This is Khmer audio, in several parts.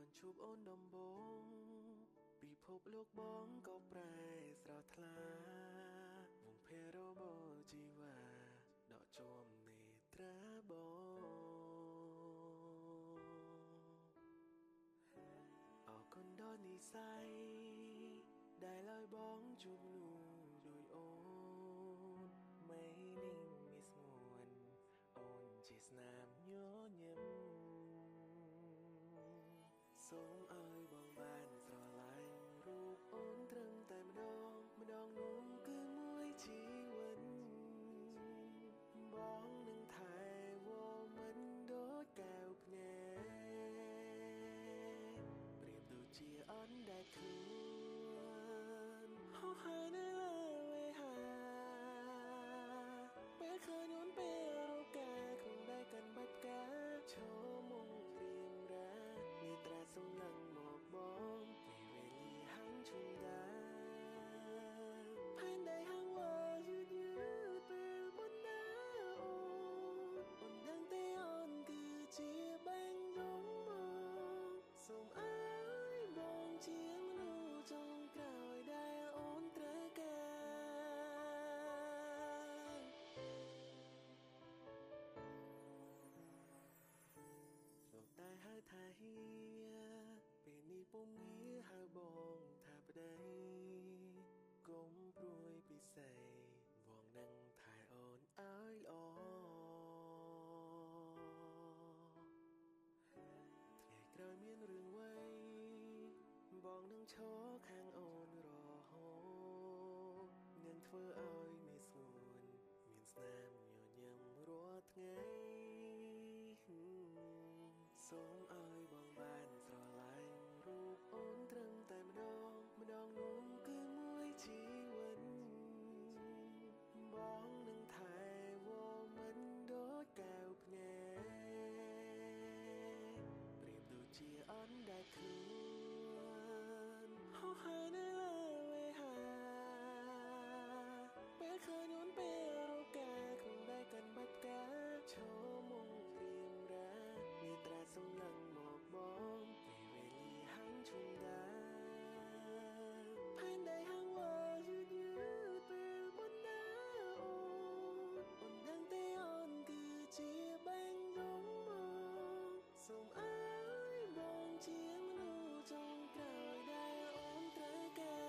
បានជួបអូនដំបងពិភពលោកបងក៏ប្រែស្រស់ថ្លាវងភេរបជីវ៉ាដកជាប់នេត្រាបងអរគុណដល់និស្ស័យដែលឲ្យបងជួបនោះដោយអូនไม่นิ่งไม่ស្ងួនអូនជាស្នាមញញឹមសូមឲ្យបងបានស្រឡាញ់រូបអូនត្រឹមតែម្ដងនោះគឺមួយជីវិតបងនឹងថែវមិនដូចកែវភ្នែកប្រៀបដូចជាអនដែលខ្លួនហោះហើរនៅលើវេហាពេលឃើញអូនពេលរកាក្នុងដៃកាន់បាច់ផ្កាឈរមករៀមរានេត្រាសំឡឹងមកបងពេលវេលាហាំងជុំដាផែនដីហាំងវ៉ាយឺតពេលមុនណាអូនដឹងទេអូនគឺជាបែងដងមកសូមអើយបងជាមនុស្សចុងក្រោយដែលអូនត្រូវការលោកតែហៅថាហៀពេលនេះពុំងារហៅបងថាប្តីកុំព្រួយពិសីវងនឹងថែអូនឲ្យល្អថ្ងៃក្រោយមានរឿងអ្វីបងនឹងឈរខាងអូនរហូតនឹងធ្វើឲ្យមេស្ងួនមានស្នាមញញឹមរាល់ថ្ងៃសូមឲ្យបងបានស្រឡាញ់រូបអូនត្រឹមតែម្ដងនោះគឺមួយជីវិតបងនឹងថែវមិនដូចកែវភ្នែកប្រៀបដូចជាអនដែលខ្លួនហោះហើរនៅលើវេហាពេលឃើញអូនពេលរកាក្នុងដៃកាន់បាច់ផ្កាឈរមករៀមរានេត្រាសំឡឹងមកបងពេលវេលាហាំងជុំដាផែនដីហាំងវ៉ាយឺតពេលមុនណាអូនដឹងទេអូនគឺជាបែងដងមកសូមអើយបងជាមនុស្សចុងក្រោយដែលអូនត្រូវការ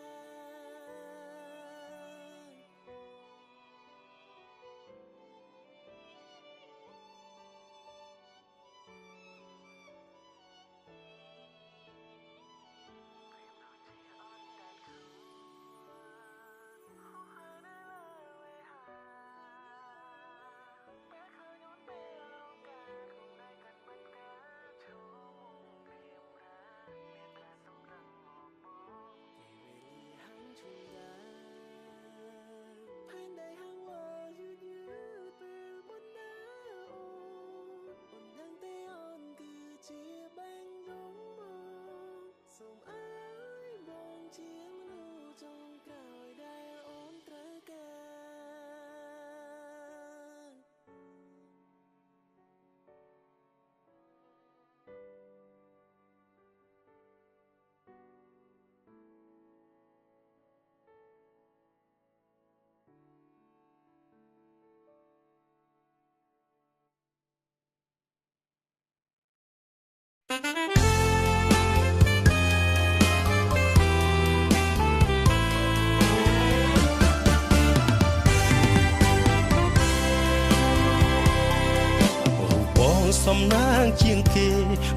ផែនដីហាំងវ៉ាយឺតពេលមុនណាអូនដឹងទេអូនគឺជាបែងដងមកសូមអើយបងជាមនុស្សចុងក្រោយដែលអូនត្រូវការបងសំណាងជាងគេ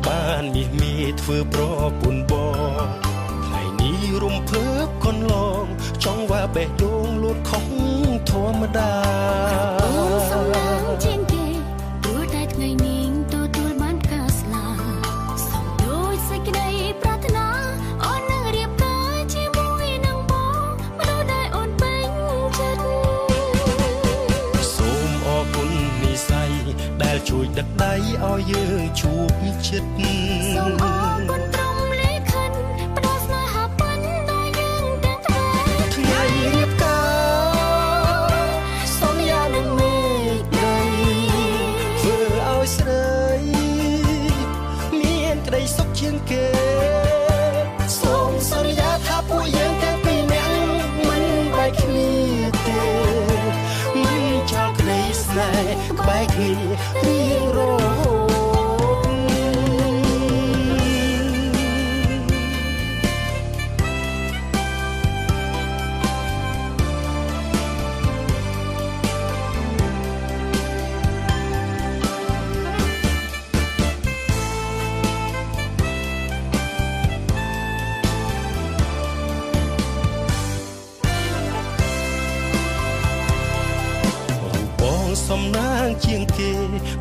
បានមាសមេធ្វើប្រពន្ធបងថ្ងៃនេះរំភើបកន្លងចង់ว่าបេះដូងលូតខុសធម្មតាអូនសំណាងជាងគេទោះតែថ្ងៃនេះទទួលបានការស្លាប់សំដូចសេចក្តីប្រាថ្នាអូននឹងរៀបការជាមួយនឹងបងមនុស្សដែលអូនពេញចិត្តសូមអរគុណនិស្ស័យដែលជួយដឹកដៃឲ្យយើងជួបជិតសូមអរគុណព្រមលេខិនផ្ដល់ស្នេហាពិនដល់យើងទាំងថ្ងៃរៀបការសូមយ៉ាងនឹងមេឃដីធ្វើឲ្យស្រីមានក្តីសុខជាងគេ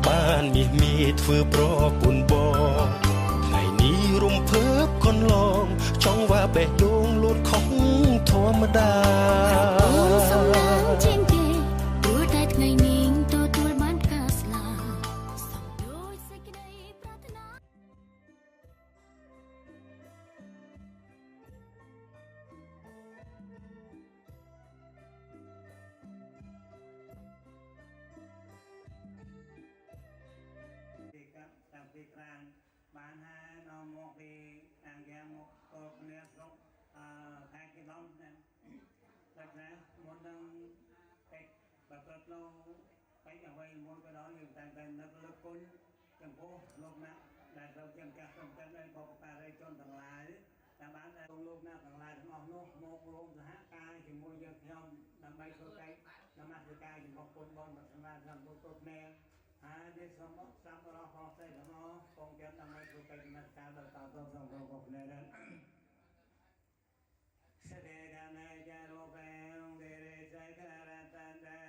បានមាសធ្វើប្រពន្ធបងថ្ងៃនេះរំភើបកន្លងចង់ว่าបេះដូងលូតខុសធម្មតាអូនសំឡាញ់ជាងគេព្រោះតែថ្ងៃនេះទទួលបានការស្លាប់សំដូចសេចក្តីប្រាថ្នាតាំងពីក្រានបានហើយដល់មកពីអាងយ៉ាងមកក៏គ្នាស្រុកខេត្តគិឡុងណាតែណាមុននឹងពេកប្រព្រឹត្តនៅពេកអ្វីមួយក៏ដោយយើងតែនឹកលើកគុណចំពោះលោកណាដែលត្រូវជាម្ចាស់សំខាន់នៃបុព្វការីជនទាំងឡាយតាមបានតែលោកណាទាំងឡាយទាំងអស់នោះមករួមសហការជាមួយយើងខ្ញុំដើម្បីធ្វើកិច្ចនមស្ការចំពោះគុណបងប្រាថ្នាតាមពុទ្ធគ្នាហើយនេះសូមសម្រាប់ផងសេចក្ដីគង់ចាំដើម្បីធ្វើកិច្ចនមស្ការដល់តទៅក្នុងរបស់គ្នាដែរសេចក្ដីនៃចារោបែងទេរេសេចក្ដីរតនតា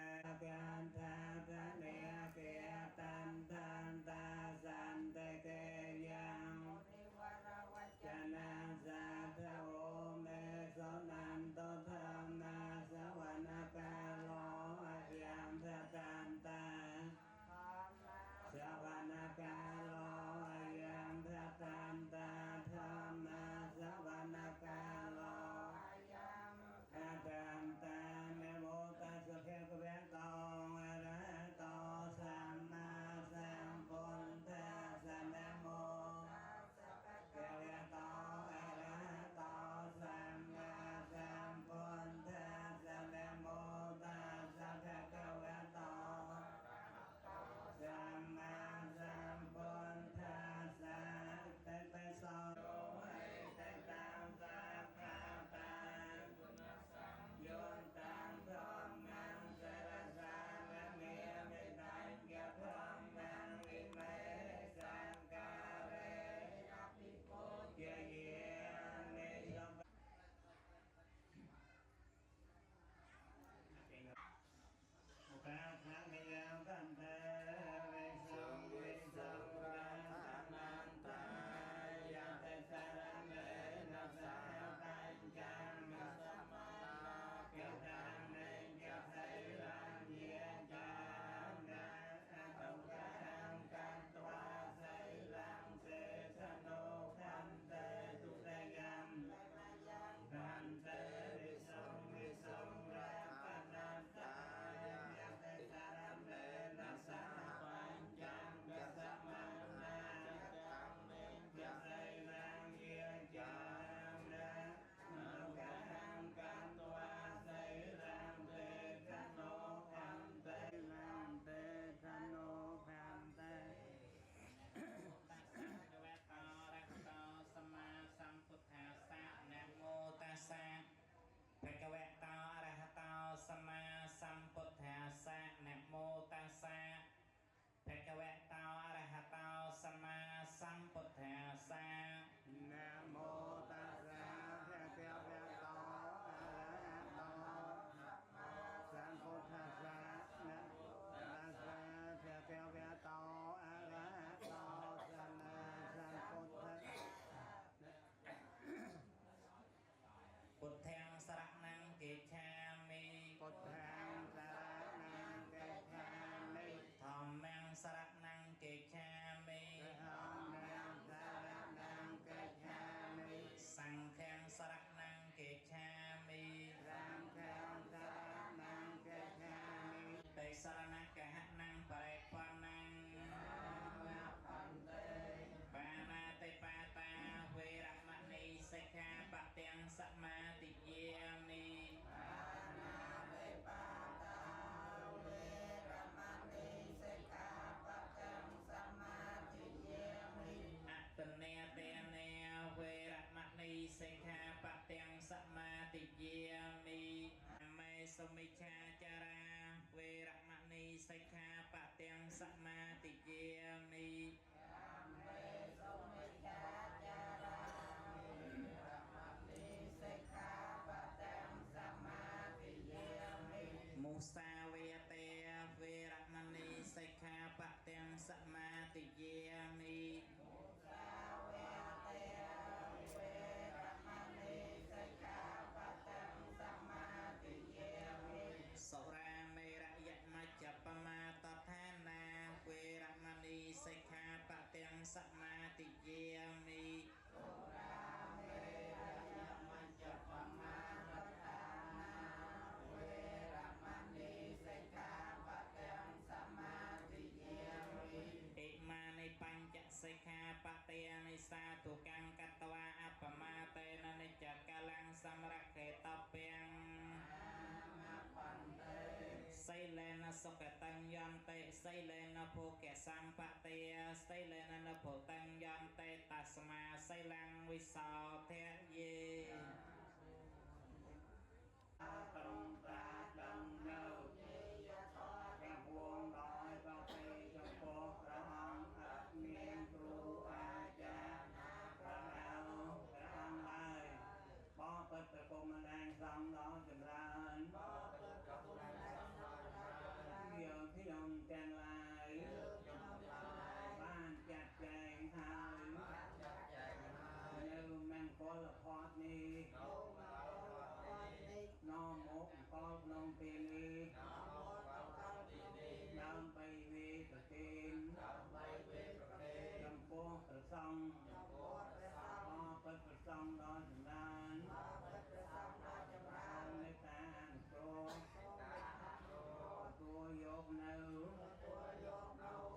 កានតាតានេកេតានតានតាសន្តេកេយ៉ាងចានាសាធោមេសនន្តធម្មនាសវនកាលោអយ៉ាងតានតាសវនកាលោអយ៉ាងតានតាធម្មនាសវនកាលោតានតាមេមោតសភេកវេតោអរហតោសម្មាសម្ពុទ្ធស្សមេមោកវេតោអរហតោសម្មាសម្ពុទ្ធស្សមេមោតសភេកវេតោសម្មាសម្ពុទ្ធស្សតេតេសោតេតាំសាខាតាយន្តតាំធម្មងសរសាវមេមេតាញ់យធម្មងវិមេសង្ការេអភិពុទ្ធយានិសពតាខាងយ៉ាងកន្តេវិសុងវិសុងរាធនន្តាយតេសារមេនសាបញ្ចាមសមនោកតានេយសៃរាញាចានាអតុកាងកន្ត្វាសៃរាំសេសនោខន្តេទុតយាមខន្តេវិសុងវិសុងរាធនន្តាយតេសារមេនសាបញ្ចាមសមនោកម្មនេយសៃរាញាចានាអតុកាងកន្ត្វាសៃរាំសេសនោខន្តេរាំទេសនោខន្តេតវតោរហតោសម្មាសម្ពុទ្ធាសានមោតាសាភគវតោអរហតោសម្មាសម្ពុទ្ធាសានមោតាសាភគវតោអរហតោសម្មាសម្ពុទ្ធាសានមោតាសាភគវតោអរហតោសម្ពុទ្ធាសានមោតាសាភគវតោអរហតោសម្មាសម្ពុទ្ធាពុទ្ធាំសរណង្កេច្ឆាមិពុទ្ធាំសរណង្កេច្ឆាមិធម្មំសរណង្កេច្ឆាមិធម្មំសរណង្កេច្ឆាមិសង្ឃំសរណង្កេច្ឆាមិសង្ឃំសរណង្កេច្ឆាមិតេសរណកហណង្បរិបណังបាណាតិបាតាវេរមណីសិក្ខាបទាំងសមាទិយាមិបាណាតិបាតាវេរមណីសិក្ខាបទាំងសមាទិយាមិអតនេតេនេវេរមណីសិក្ខាបទាំងសមាទិយាមិមេសុមិច្ឆាចារាវេរមណីសិក្ខាបទាំងសមាទិយាមិមេសុមិច្ឆាចារាវេរមណីសិក្ខាបទាំងសមាទិយាមិមុសាវេតេវេរមណីសិក្ខាបទាំង សមាទិយាមិសុរាមេរយមជ្ជបមាតថានាវេរមណីសិក្ខាបទាំងសមាទិយាមិអិមានិបញ្ចសិក្ខាបទានិសាទុកੰកត្វាអបមាតេននិច្ចកាលំសម្រខេតពាំងសីលេនសុខតញ្ញន្តេសីលេនភោគសម្បទាសីលេនភោតញ្ញន្តេតស្មាសីលੰវិសោធយេត្រង់តាដឹងនៅទាំងពួងដោយប្រតិចំពោះព្រះអង្គអត់មានគ្រូអាចារ្យព្រះអង្គឡើយបបិទ្ធគុំម្ដែងសំដល់ចម្រើនយើងខ្ញុំទាំងឡាយបានចាត់ចែងហើយនៅមង្គលផតនេះនាំមកអង្គក្នុងពេលនេះដើម្បីវេទទានចំពោះព្រះសង្ឃអបិទ្ធព្រះសង្ឃដល់ចម្រើនមេត្តាអនុគ្រោះទទួលយកនៅ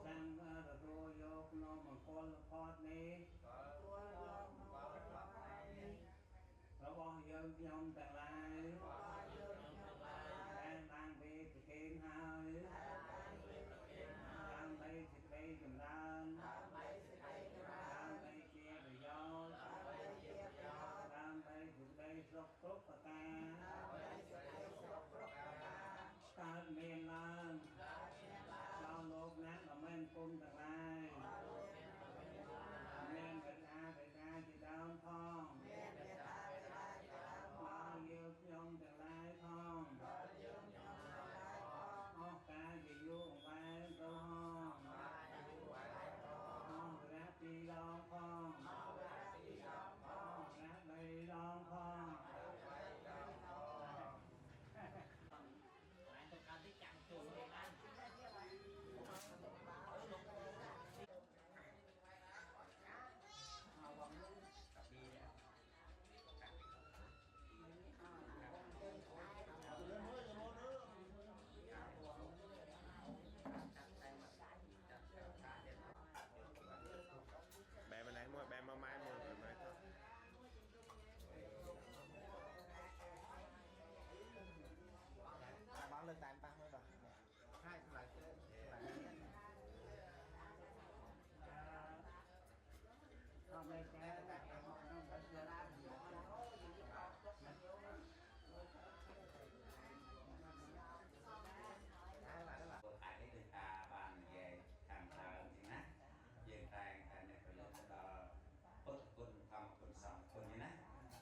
សង្ឃទទួលយកនៅមង្គលផតនេះរបស់យើងខ្ញុំទាំងឡាយដែលបានវេទទានហើយដើម្បីសេចក្តីចម្រើនដើម្បីជាប្រយោជន៍ដើម្បីសេចក្តីសុខគ្រប់ប្រការកើតមានឡើងដល់លោកអ្នកដ៏មានគុណទាំងឡាយមានបេតាជាដើមផងដល់យើងខ្ញុំទាំងឡាយផងអស់កាលជាយូរអង្វែងទៅផងអស់រយៈពីរដងផងអស់រយៈបីដងផងទៅកាន់ទីចាំជួនបានបែរnày muaបែរមកម៉ែមើលមើលទៅបងលើកតាមប៉ះមើលបងហើយខ្លាចអត់មានតែតែមកក្នុងបច្ចុប្បន្នអាចនេះដូចថាបាននិយាយខាងដើមចឹងណាយើងតែនៅប្រយោជន៍ដល់ពុទ្ធគុណធម្មគុណសង្ឃគុណនេះណា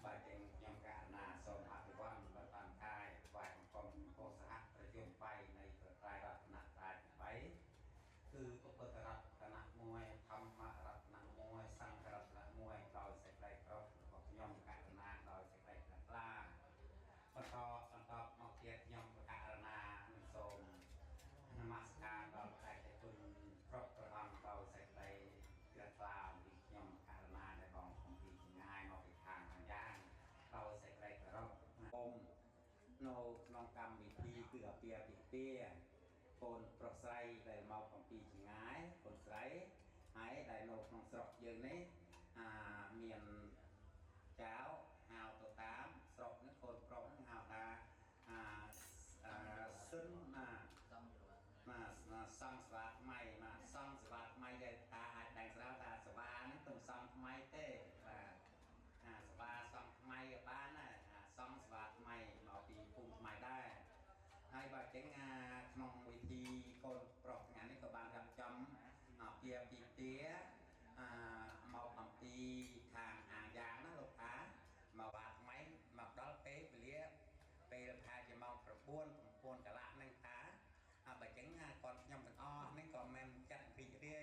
បើចឹងខ្ញុំករណាសូមអភិវឌ្ឍបើតាមកាយស្វែងអង្គមកោសហប្រជុំ3នៃប្រត្រៃរតនត្រ័យ8គឺពុទ្ធរតនៈ1ធម្មរតនៈ1សង្ឃរតនៈ1ដោយសេចក្តីគោរពរបស់ខ្ញុំករណាដោយសេចក្តីថ្លាបន្តមកទៀតខ្ញុំករណានឹងសូមនមស្ការដល់ព្រះតេជគុណគ្រប់ព្រះអង្គដោយសេចក្តីជ្រះថ្លាពីខ្ញុំករណាដែលបងអំពីចម្ងាយមកពីខាងយ៉ាងដោយសេចក្តីគោរពគុំនៅក្នុងកម្មវិធីគឺអាពាហ៍ពិពាហ៍កូនប្រុសស្រីដែលមកអំពីចម្ងាយកូនស្រីហើយដែលនៅក្នុងស្រុកយើងនេះមានចៅហៅទៅតាមស្រុកនេះកូនប្រុសហៅថាសិនសង្ឃស្វាថ្មីសង្ឃស្វាថ្មីដែលថាអាចដែងស្រាប់ថាស្វានេះទៅសង្ឃថ្មីទេបាទស្វាសង្ឃថ្មីបានណាសង្ឃស្វាថ្មីមកពីភូមិថ្មីដែរហើយបើចឹងក្នុងវិធីកូនប្រុសថ្ងៃនេះក៏បានរៀបចំពាក្យពិទាមកអំពីខាងអាយ៉ាងណាលោកថាមកបាទថ្មីមកដល់ពេលវេលាពេលថាជាម៉ោង9 9កន្លះហ្នឹងថាបើចឹងគាត់ខ្ញុំទាំងអស់នេះក៏មិនចាត់រីករាយ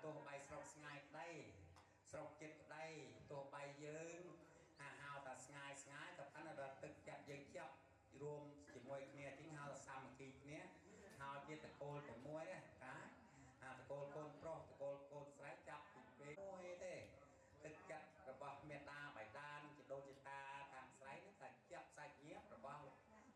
ตัวใบสรกง่ายได้สรกจิตได้ตัวใบยืนหาวแต่ง่ายกับพันธุ์ตึกจัดยังเจ้ารวมจิตมวยเนี่ยทิ้งหาวสามกีเนี้ยหาวจิตตะโกนแต่มวยเนี่ยนะตะโกนโกนโปรตะโกนโกนสายจับติดเมวยเด้ตึกจัดระบอบเมตตาใบดานจิตโดจิตาทางสายนี่แต่จับสายเงี้ยระบอบ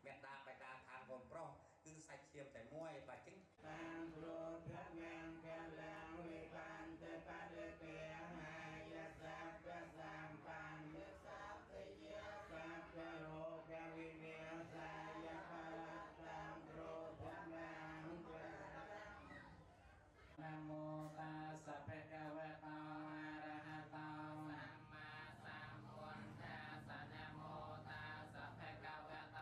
เมตตาใบดาทางโกนโปรคือสายเชียมแต่มวยใบจิ้งตามโปรดพระแมงแก่แล้ววิปันเตปะเดเปียหายาสัพพะสัมปันเมสัพพะเยสัพพะโลกวิเนสายาปะรัตตังโปรดพระแมงแก่นะโมตัสสะภะคะวะโตอะระหะโตสัมมาสัมพุทธัสสะนะโมตัสสะภะคะวะโต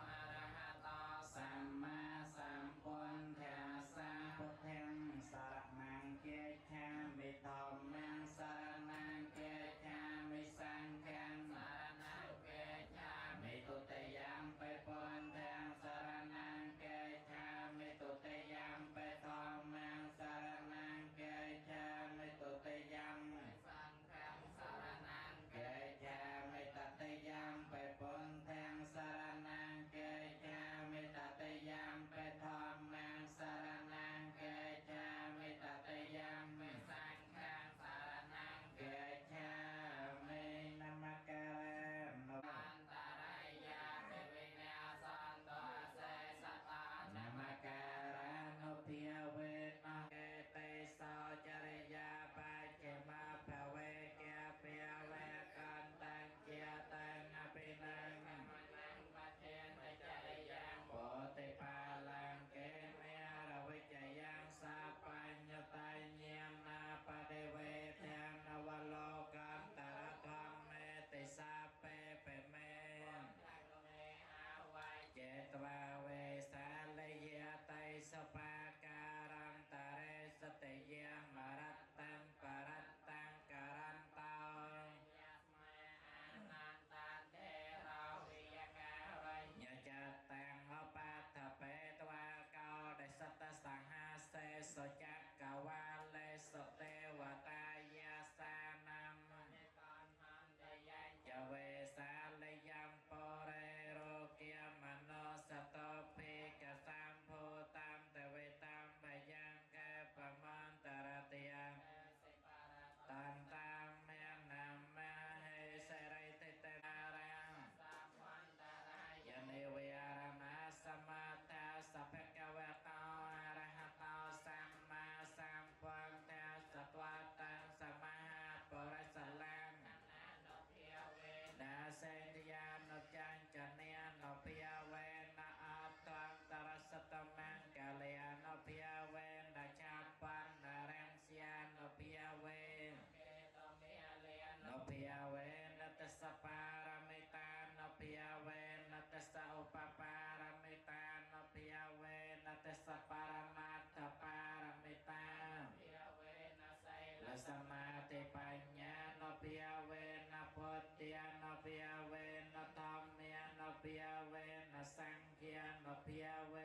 อะระหะโตสัมมาสัมพุทธัสสะพุทธังสรณังเกจามิธัมมังสรณังเกจามิสังฆังสรณังเกจามิตุติยัมปิพุทธังสรณังเกจามิตุติยัมปิธัมมังสรณังเกจามิตุติยัมปิสังฆังสรณังเกจามิตติยัมปิพุทธังสรณังเกจามิตติยัมปิธัมมังสรณังเกจามิตติยัมปิสังฆังสรณังเกจามินะมะการะอันตรายาปิวินาสันโตเสสตานะมะการะนุพิยเวนะเกเตสาจริยาปัจเจมาภเวเกเปียเวกันตังเกียตังอภินังมนังปะเทนจริยังโปติปาลังเกเมรวิจยังสัพพัญญตัญญนาปะเดเวเทนวโลกันตระธรรมเมติสาเปเปเมเจตวาเวสาลยไตสปาการันตะเรสติยังมรัตตังปรัตตังการันตังนันตันเทราวิยการัญญจัตตังอปัตถเปตวาเกาได้สัตตสังหาเสสจักกวาเลสเตวตายาสานังจะเวสาลยังปเรโรเกียมโนสตภิกสัมโพตัมเตเวตัมปยังแกปมันตรติยังตันตัมเมนัมมเหสริติเตนารังยันเวอารณะสมัตตาสัพพะกวะโตอะระหะโตสัมมาสัมพุทธัสสะตวัตตังสมหะปุริสลังนาเสนยานจันจันเนียนพิยเวนะอัตตังตรสตมังกาลยานพิยเวนะชาปันนะเรนสยานพิยเวนพิยเวนะตัสสะปารมิตานพิยเวนะตัสสะอุปปารมิตานพิยเวนะตัสสะปารมัตถปารมิตานละสมาธิปัญญานพิยเวนะพุทธิยานพิยเวนะธรรมยานพิยเวนะสังฆยานพิยเว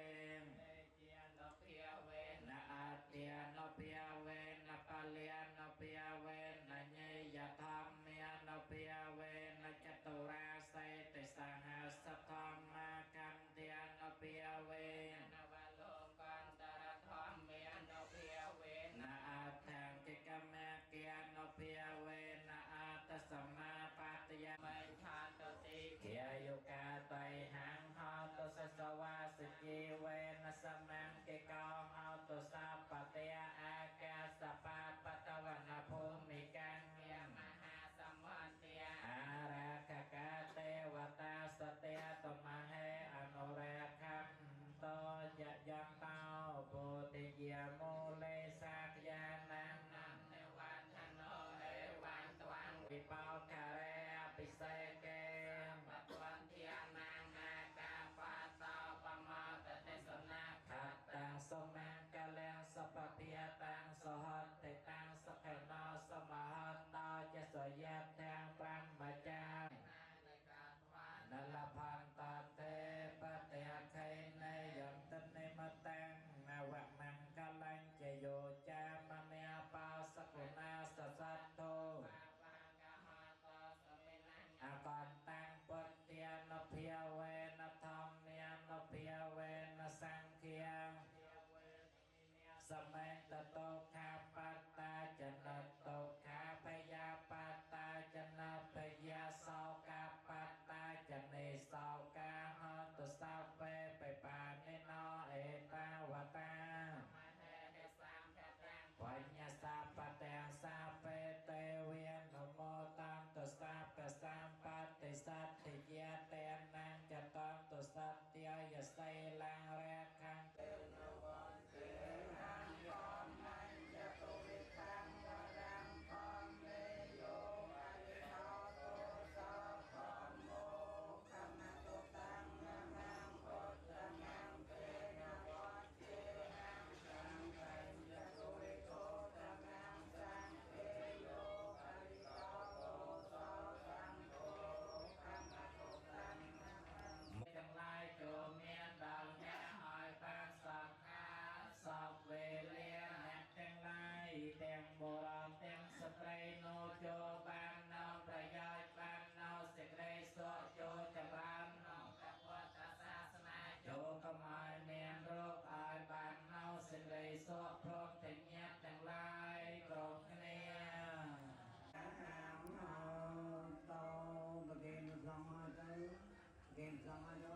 นะอาทิยานพิยเวนะปัลยานพิยเวนะเนยธรรมยานพิยเวนะจตุราสัยติสหัสธรรมกันเตียนพิยเวนะวโลกันตระธรรมยานพิยเวนะอาทังกิกเมเกียนพิยเวนะอาตสัมมาปัตยไมทานตติเขียยุกาไตหังหอตุสสวาสจีเวนะสมังกิกองหอตุสัพปเตยอากาสปาปตวันภูมิกังยมหาสมุทเตียอาราคกาเทวตาสเตยตมเหอนุเรคัมโตยะยังเตาปุติยมูเลสักยานังนังเนวันทโนเอวันตวังวิปาวคาเรอภิเศเกปัตวันเทียนังนากาปาตาปมาตเตสนาขัตตังสมังกะเลงสปะเปียตังสหัตเตตังสเขโนสมหัตตาจะสยามแทงปรัมมจามนัลพันตเตปะเตหะไคเนยันตเนมตังนวะมังกลังเจโยจามเมปาส สมัยตโตคาปัตตาจนะโตคาพยาปัตตาจนะพยาสาวกาปัตตาจเนสาวกาหันตุสาวเปไปปานิโนเอตาวตาปัญญาสาปะเตงสาเปเตเวียนนโมตังตุสาปะสัมปติสัตถิยะเตนังจตังตุสัตติยะไสลังแรคัง ទាំងឡាយចូលមានដល់អ្នកឲ្យបានសពខាសពវេលាអ្នកទាំងឡាយទាំងបុរសទាំងស្ត្រីនោះចូលបាននៅប្រយោជន៍បាននៅសេចក្តីសុខចូលចម្រើនក្នុងព្រះពុទ្ធសាសនាចូលកុំឲ្យមានរោគឲ្យបាននៅសេចក្តីសុខព្រមទាំងញាតិទាំងឡាយគ្រប់គ្នា Game sama yo.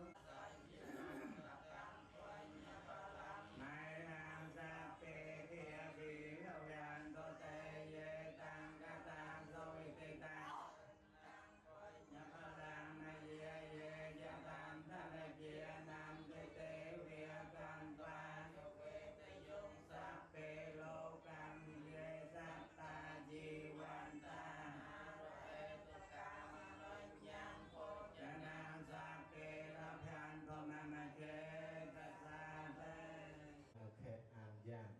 Mai nam sa pe kia vi đâu đàn đô tê ye tăng ca tăng rồi tê tăng. Nhạc đàn này ye ye ya tam ta le kia nam tê tê vi can pa. Tê dung sa pe lô cam ye sa ta di quan ta. Khét an giang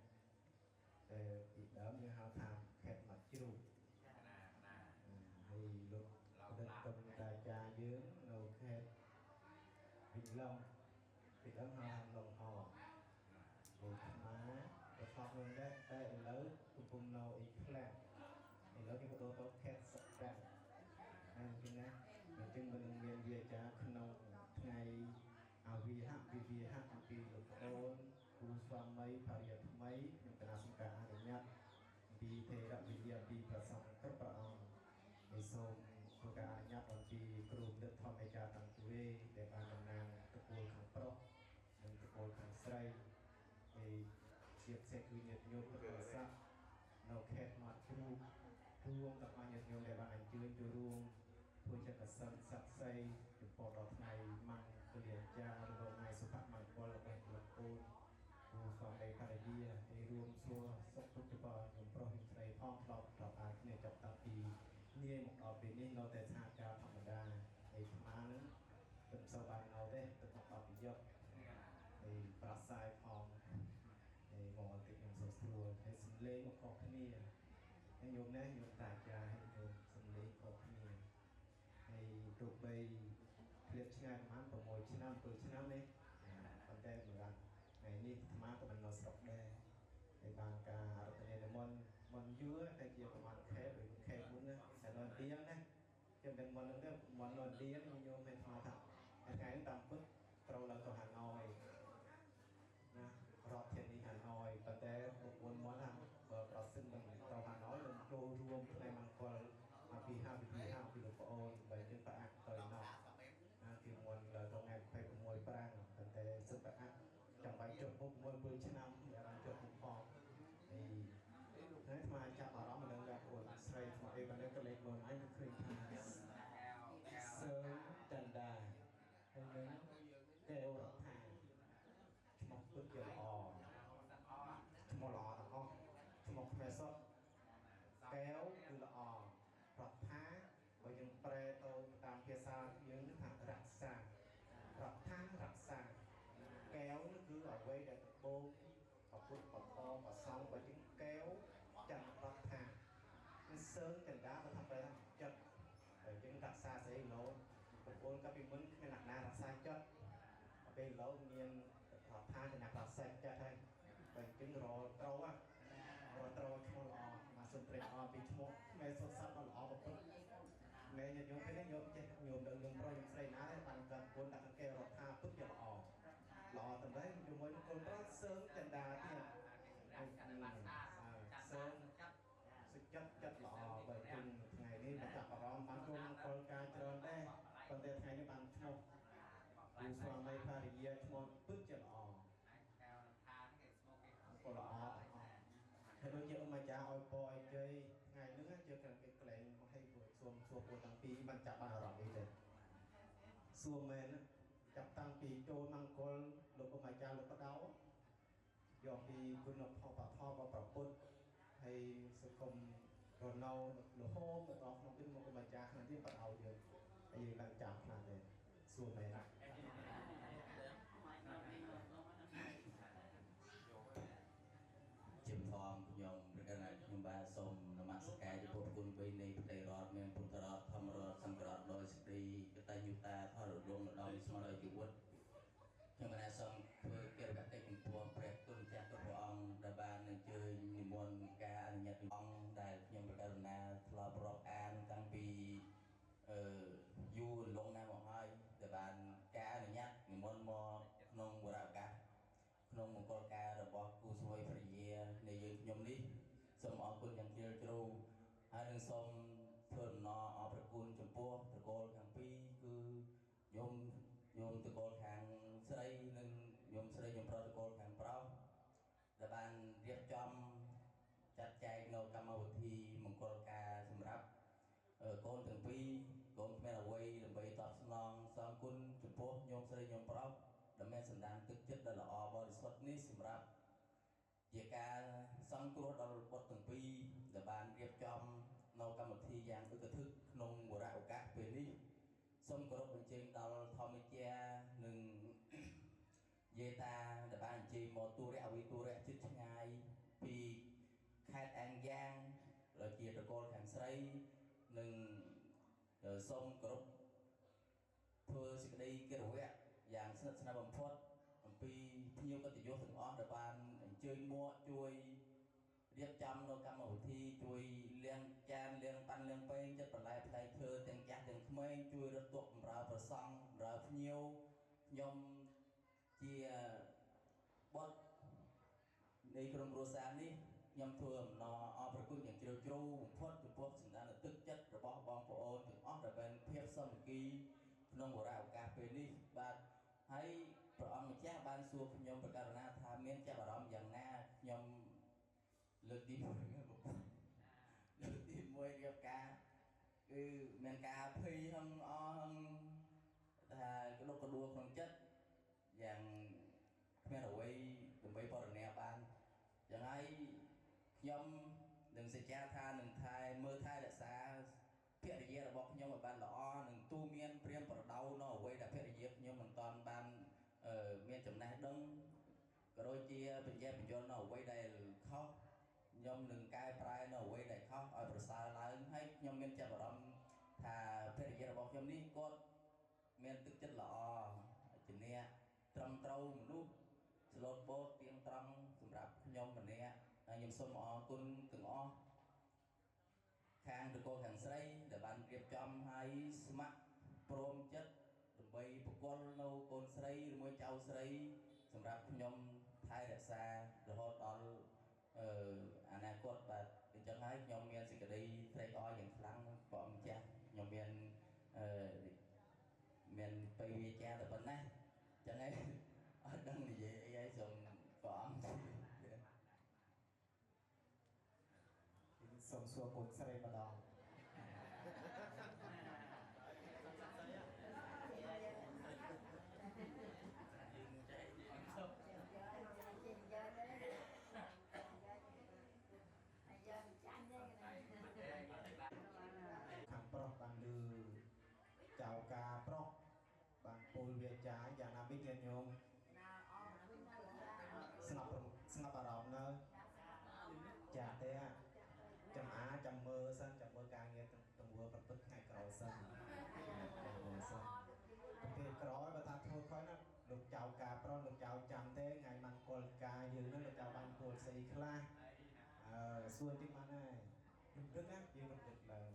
để bị đỡ như hao tham khét mặt chu hay lúc đất công đại cha dưỡng nâu khét bình long bị đỡ hao tham lòng hò rồi má để học luôn đấy đây lớn cùng nâu ít lẹ thì lớn cái tô tô khét sập rạng nên cái này mình chừng mình miền về cha khăn nâu ngày vì hát vì lục ôn cú xoan mấy phải giờ mấy nhưng cái nào cũng cả để nhặt vì thế đã vì giờ vì cả xong các bạn để xong cô cả nhặt ở vì group được thọ mấy cha tăng tuổi để bàn đồng nàng tập buồn khang pro dan tập buồn khang sray thì siap sẽ cứ nhặt nhôm tập sắc nấu khét mặt ruộng tập ăn nhặt nhôm để bàn anh chơi cho ruộng thôi chắc là sân sắc xây được bỏ đọt này mang cái liền cha rồi ngày số phận mang qua là bệnh lục ônผู้ฟังในคาราดีในรวมซัวสกุลจุบานยมโปรหิตในห้องเราเราอาจในจับตาปีนี่หมดออกเป็นนี่เราแต่ชาติการธรรมดาในธรรมะนั้นเป็นสบายเราได้เป็นหมดออกเป็นเยอะในปราศายพองในหมอติดอย่างสุดตัวในสินเล่หมดออกที่นี่ให้โยมนะโยมตายใจให้โยมสินเล่ออกที่นี่ให้ตัวใบเปลี่ยนชาติมันประมวลชิ้นน้ำตัวชิ้นน้ำนี้มันได้เหมือนกันngày nay thầm á của mình nó sọc đây thì bằng cả cái này món dứa cái kia của mình khé muốn sẽ nói điên đấy cho nên món nói điên như mình thầm thật cái tầm phút trâu là của Hà Nội nè rót thiên đi Hà Nội và thế một món hàng và rót sinh mình trâu Hà Nội là trâu ruộng này mang còn mà vì được có ôn bởi những bạn thời nọ thì muốn là trong ngày phải của mùi prang và thế rất là ăn trong bài trượt một mùi bưởi trên năm để làm trượt một phòng thì thế mà chạm vào đó mình đang gặp của Sray mà em đang có lấy món anh khuyên sớm trần đà hay đến kêu rõ thang một bước kiểu ò một lọ là con một mẹ sốt kéo từ là ò rõ thá bởi những pre tôi tam phía xa những nước hạt rạc xa rõ thang rạc xa kéo nó cứ ở quay để tập bố và phút và to và xong và những kéo chân rõ thang nên sớm chân đá và thăm về chất để những rạc xa sẽ lỗ tập bố các bình minh cái nặng na rạc xa chất bên lỗ nhiên rõ thang thì nặng rạc xa chất hay và những rồi trâu á rồi trâu cho lọ mà sân trệ ọ bị chmộ mẹ sốt sắt nó lọ một chút mẹ nhận nhung cái nhung chết nhung đừng nhung pro nhung say ná đấy bằng gần cuốn đặt kêu rồi tha phức giờ lọ tầm đấy nhung mới con rất sớm chân đà tiền ប៉ុន្តែថ្ងៃនេះបានឈ្មោះគូស្វាមីភរិយាឈ្មោះពិតជាល្អក៏ល្អហើយដូចជាម្ចាស់ឲ្យពរឲ្យជ័យថ្ងៃនេះជាគេក្លែងឲ្យសួរពួកទាំងពីរបានចាប់បានអារម្មណ៍អីទេសួរមែនចាប់តាំងពីចូលមង្គលលោកម្ចាស់លោកបដៅយកពីគុណផលបឋមរបស់ប្រពុតហើយសង្គមរណៅលហោមទៅដល់ក្នុងពីលោកម្ចាស់ក្នុងទីបដៅយើងហើយយើងបានចាំខ្លះដែរសួរមែនជំធំខ្ញុំប្រកាសថាខ្ញុំបាទសូមនមស្ការចំពោះគុណបីនៃប្រទេសរដ្ឋមានពុទ្ធរដ្ឋធម្មរដ្ឋសង្ឃរដ្ឋដោយសេចក្តីកតញ្ញូតាថររំលំដល់ស្មារតីជីវិតខ្ញុំបានសូមធ្វើកិច្ចកិច្ចចំពោះព្រះគុណចាស់គ្រប់ព្រះអង្គដែលបានអញ្ជើញនិមន្តការអនុញ្ញាតអង្គដែលខ្ញុំប្រកាសណាធ្លាប់រាប់អានតាំងពីយូរលងណាស់មកហើយដែលបានការអនុញ្ញាតនិមន្តមកក្នុងវរឱកាសក្នុងមង្គលការរបស់គូស្វាមីភរិយានៃយើងខ្ញុំនេះសូមអរគុណយ៉ាងជ្រាលជ្រៅហើយនឹងសូមធ្វើដំណរអរព្រគុណចំពោះត្រកូលខាងពីរគឺញោមត្រកូលខាងស្រីនិងញោមស្រីញោមប្រុសត្រកូលខាងប្រុសដែលបានរៀបចំចាត់ចែងនៅកម្មវិធីមង្គលការសម្រាប់កូនទាំងពីរកូនគ្មានអ្វីដើម្បីតបស្នងសងគុណចំពោះញោមស្រីញោមប្រុសដែលមានសន្តានទឹកចិត្តដ៏ល្អបរិសុទ្ធនេះសម្រាប់ជាការសង្គ្រោះដល់បុត្រទាំងពីរដែលបានរៀបចំនៅកម្មវិធីយ៉ាងឧក្រិដ្ឋក្នុងវរៈឱកាសពេលនេះសូមគោរពអញ្ជើញដល់ធម្មជានិងយាយតាដែលបានអញ្ជើញមកទូរៈអវិទូរៈជិតឆ្ងាយពីខេត្តអាំងយ៉ាងដែលជាត្រកូលខាងស្រីនិងសូមគោរពធ្វើសេចក្តីគិរវៈយ៉ាងស្និទ្ធស្នាលបំផុតអំពីភ្ញៀវកិត្តិយសទាំងអស់ដែលបានអញ្ជើញមកជួយរៀបចំនៅកម្មវិធីជួយលាងចានលាងប៉ាន់លាងពេងចិត្តបន្លែផ្លែឈើទាំងចាស់ទាំងក្មេងជួយរត់ទុកបម្រើប្រសង់បម្រើភ្ញៀវខ្ញុំជាបុត្រនៃក្រុមគ្រួសារនេះខ្ញុំធ្វើអំណរអរព្រគុណយ៉ាងជ្រាលជ្រៅបំផុតចំពោះសន្តានទឹកចិត្តរបស់បងប្អូនទាំងអស់ដែលបានភាពសាមគ្គីក្នុងវរៈឱកាសពេលនេះបាទហើយព្រះអង្គម្ចាស់បានសួរខ្ញុំប្រកាសណាថាមានចាប់អារម្មណ៍យ៉ាងណាខ្ញុំលើកទី1លើកទី1រៀបការគឺមានការភ័យហឹងអស់ហឹងថាក្តុកក្តួលក្នុងចិត្តយ៉ាងគ្មានអ្វីដើម្បីបរិញ្ញាបានយ៉ាងហើយខ្ញុំនឹងសច្ចាថានឹងមើលថែរក្សាភរិយារបស់ខ្ញុំឲ្យបានល្អនឹងទូមានព្រាមប្រដៅនៅអ្វីដែលភរិយាខ្ញុំមិនតាន់បានមានចំណេះដឹងក៏ដូចជាបញ្ញត្តិបញ្យល់នៅអ្វីដែលខុសខ្ញុំនឹងកែប្រែនៅអ្វីដែលខុសឲ្យប្រសើរឡើងហើយខ្ញុំមានចាប់អារម្មណ៍ថាភរិយារបស់ខ្ញុំនេះគាត់មានទឹកចិត្តល្អជំនះត្រឹមត្រូវមនុស្សស្លូតបូតទៀងត្រង់សម្រាប់ខ្ញុំម្នាក់ហើយខ្ញុំសូមអរគុណទាំងអស់ខាងត្រកូលខាងស្រីដែលបានរៀបចំឲ្យស្ម័គ្រព្រមចិត្តដើម្បីប្រគល់នៅកូនស្រីឬមួយចៅស្រីសម្រាប់ខ្ញុំថែរក្សារហូតដល់អនាគតបាទអញ្ចឹងហើយខ្ញុំមានសេចក្តីត្រេកអរយ៉ាងខ្លាំងព្រះអង្គម្ចាស់ខ្ញុំមានពេលវាចាតែប៉ុណ្ណាអញ្ចឹងហើយអត់ដឹងនិយាយអីហើយសូមព្រះអង្គសូមសួរកូនស្រីម្ដងខាងប្រុសបានលើចៅការប្រុសបានពោលវាចាយ៉ាងណាវិញញោមស្ងប់អារម្មណ៍នៅចាទេចាំមើលសិនចាំមើលការងារទង្វើប្រព្រឹត្តថ្ងៃក្រោយសិនប្រភេទក្រោយបើថាធ្វើខុសណាលោកចៅការប្រុសលោកចៅចាំទេថ្ងៃមង្គលការយើងនឹងលោកចៅបានគោលស្អីខ្លះសួរតិចបានហើយព្រឹកណាយើងរំលឹកឡើង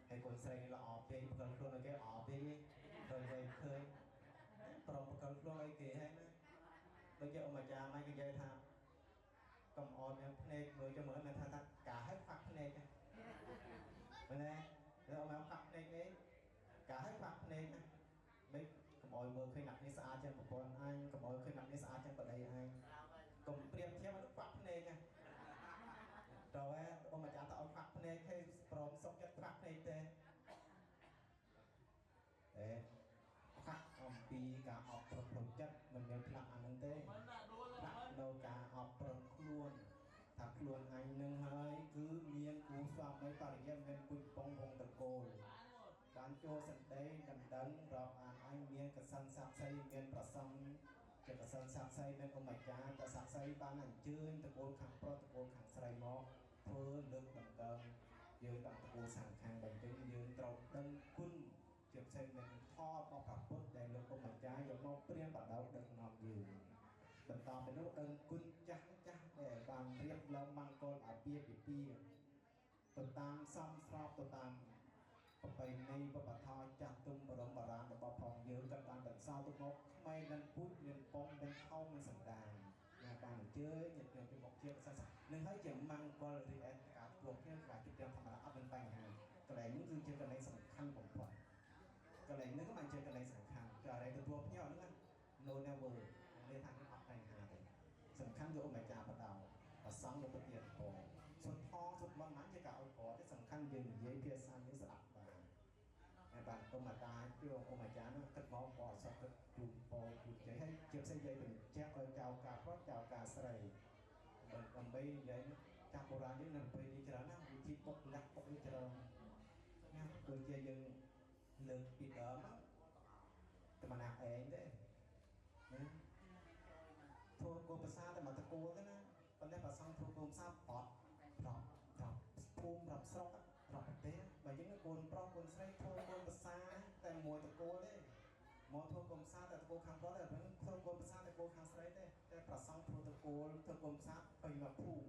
ហើយកូនស្រីល្អពេកប្រកល់ខ្លួនឲ្យគេល្អពេកទៅវិញឃើញប្រមប្រកល់ខ្លួនឲ្យគេហើយណាដូចជាអមអាចារ្យមកនិយាយថាកុំអត់មានភ្នែកមើលចាំមើលមានថាការឲ្យខ្វាក់ភ្នែកណាមែនទេដល់មកខ្វាក់ភ្នែកនេះការឲ្យខ្វាក់ភ្នែកណា ឲ្យមើលឃើញអ្នកនេះស្អាតជាងប្រពន្ធអញកុំឲ្យឃើញអ្នកនេះស្អាតជាងប្តីអញកុំប្រៀបធៀបឲ្យខ្វាក់ភ្នែកណាតើអូម្ចាស់តើឲ្យខ្វាក់ភ្នែកគេព្រមសុខចិត្តខ្វាក់ភ្នែកទេខ្វាក់អំពីការអប់រំផ្លូវចិត្តមិនមានផ្លាក់អានឹងទេផ្លាក់នៅការអប់រំខ្លួនថាខ្លួនអញនឹងហើយគឺមានគូស្វាមីបរិយាមានពុជប៉ុងវងតកូលបានចូលសន្តិដណ្ដឹងរាប់អានអញមានកសិនសាក់សីមានប្រសង់ជាកសិនសាក់សីមានអម្ចាស់តែសាក់សីបានអញ្ជើញតកូលខាងប្រុសតកូលខាងស្រីមកធ្វើលើកដណ្ដឹងយើងដល់តកូលសាងខាងបែបនេះយើងត្រូវដឹងគុណជាផ្សេងនឹងថតរបស់ព្រះពុទ្ធដែលលោកអម្ចាស់យកមកព្រានបដៅដឹកនាំយើងបន្តទៅនោះដឹងគុណចាស់ដែលបានរៀបឡើងមង្គលអាពាហ៍ពិពាហ៍ទៅតាមសំស្របទៅតាមប្រពៃណីវប្បធម៌ចាស់ទុំបរមបារាណរបស់ផងយើងក៏បានបន្សល់ទុកមកក្មេងនិងពុជមានពងមានខោមានសណ្ដានណាបានអញ្ជើញញាតិញោមពីមុខជាសាសនឹងហើយជាមង្គលរីអេតការព្រមគ្នាការជិះទាំងធម្មតាអត់មានបញ្ហាកន្លែងនេះគឺជាកន្លែងសំខាន់បំផុតកន្លែងនេះក៏មិនជាកន្លែងសំខាន់គឺអរិយទទួលភ្ញៀវហ្នឹង no never មានថាអត់បញ្ហាទេសំខាន់គឺអម្ចាស់បដៅប្រសងយកទៅទៀតផងសុទ្ធផងសុទ្ធមិនណាជាការអត់ព្រទេសំខាន់យើងនិយាយភាសាយើងស្ដាប់បានហើយបានអម្ចាស់ជួអម្ចាស់នោះគិតមកក៏សក់គិតជូនពោជូនជ័យហើយជាផ្សេងនិយាយបញ្ជាក់ឲ្យចៅការប្រុសចៅការស្រីដើម្បីនិយាយចាប់បុរាណយើងនៅពេលនេះច្រើនណាស់វិធីពុកលាក់ពុកនេះច្រើនណាដូចជាយើងលើកពីដើមតែមិនណាឯងទេណាធ្វើគោលភាសាតែមកតកូលទេណាប៉ុន្តែប្រសងធ្វើគោលភាសាបត់ប្រាប់ភូមិរាប់ស្រុករាប់ប្រទេសបើយើងកូនប្រុសកូនស្រីធ្វើគោលភាសាតែមួយតកូលទេមកធ្វើគោលភាសាតែតកូលខាងប្រុសតែធ្វើគោលភាសាតែតកូលខាងស្រីទេតែប្រសងធ្វើតកូលធ្វើគោលភាសាពេញមកភូមិ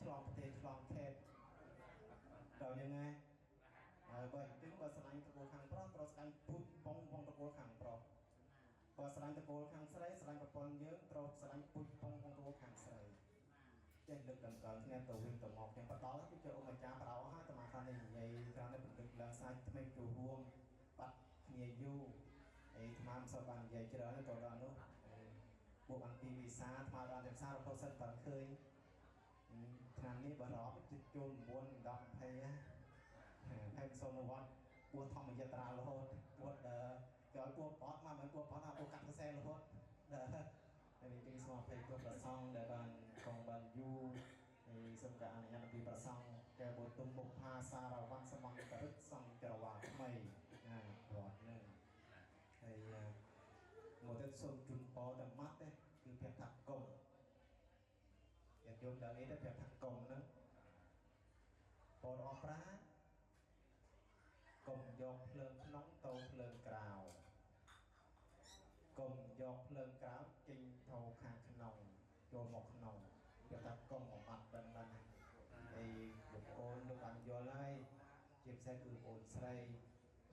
ឆ្លងប្រទេសឆ្លងខេត្តដល់យ៉ាងណាហើយបើអញ្ចឹងបើស្លាញ់តកូលខាងប្រុសត្រូវស្ដាញ់ពុជប៉ុងវងតកូលខាងប្រុសបើស្រឡាញ់តកូលខាងស្រីស្រឡាញ់ប្រពន្ធយើងត្រូវស្រឡាញ់ពុជប៉ុងវងតកូលខាងស្រីចេះលើកដង្កើងគ្នាទៅវិញទៅមកទាំងបដលគឺជាអម្ចាស់បដៅហើយតើមកខាងនេះនិយាយខាងនេះបន្តិចឡើងសាច់ថ្មីចូលរួមបាត់គ្នាយូរហើយអាត្មាមិនសូវបាននិយាយច្រើនទៅដល់នោះពួកបានពីវិសាអាត្មាបានតែផ្សាររហូតសិនបានឃើញឆ្នាំនេះបរោះចូល9 10 20ហើយសូមវត្តពួតធម្មយត្រារហូតពួតគេឲ្យពួតបត់មកមិនពួតបត់ណាពួតកាត់ខ្សែរហូតហើយនេះសូមអភ័យទោសប្រសងដែលបានកងបានយូរហើយសូមការអនុញ្ញាតពីប្រសងកែបុទុំមុខផាសារវ័នសមង្គរិតសង្ចរវាថ្មីណាវត្តនឹងហើយមកទៅសូមជូនពរតែម៉ាត់ទេគឺប្រាប់ថាកុំញាតិញោមដល់នេះទៅប្រាប់ថាកុំហ្នឹងពរអប្រាកុំយកភ្លើងក្នុងទៅភ្លើងក្រៅកុំយកភ្លើងក្រៅចេញទៅខាងក្នុងចូលមកក្នុងគេថាកុំមកបាត់ដឹងណាហើយលោកអូនលោកបានយល់ហើយជាពិសេសគឺអូនស្រី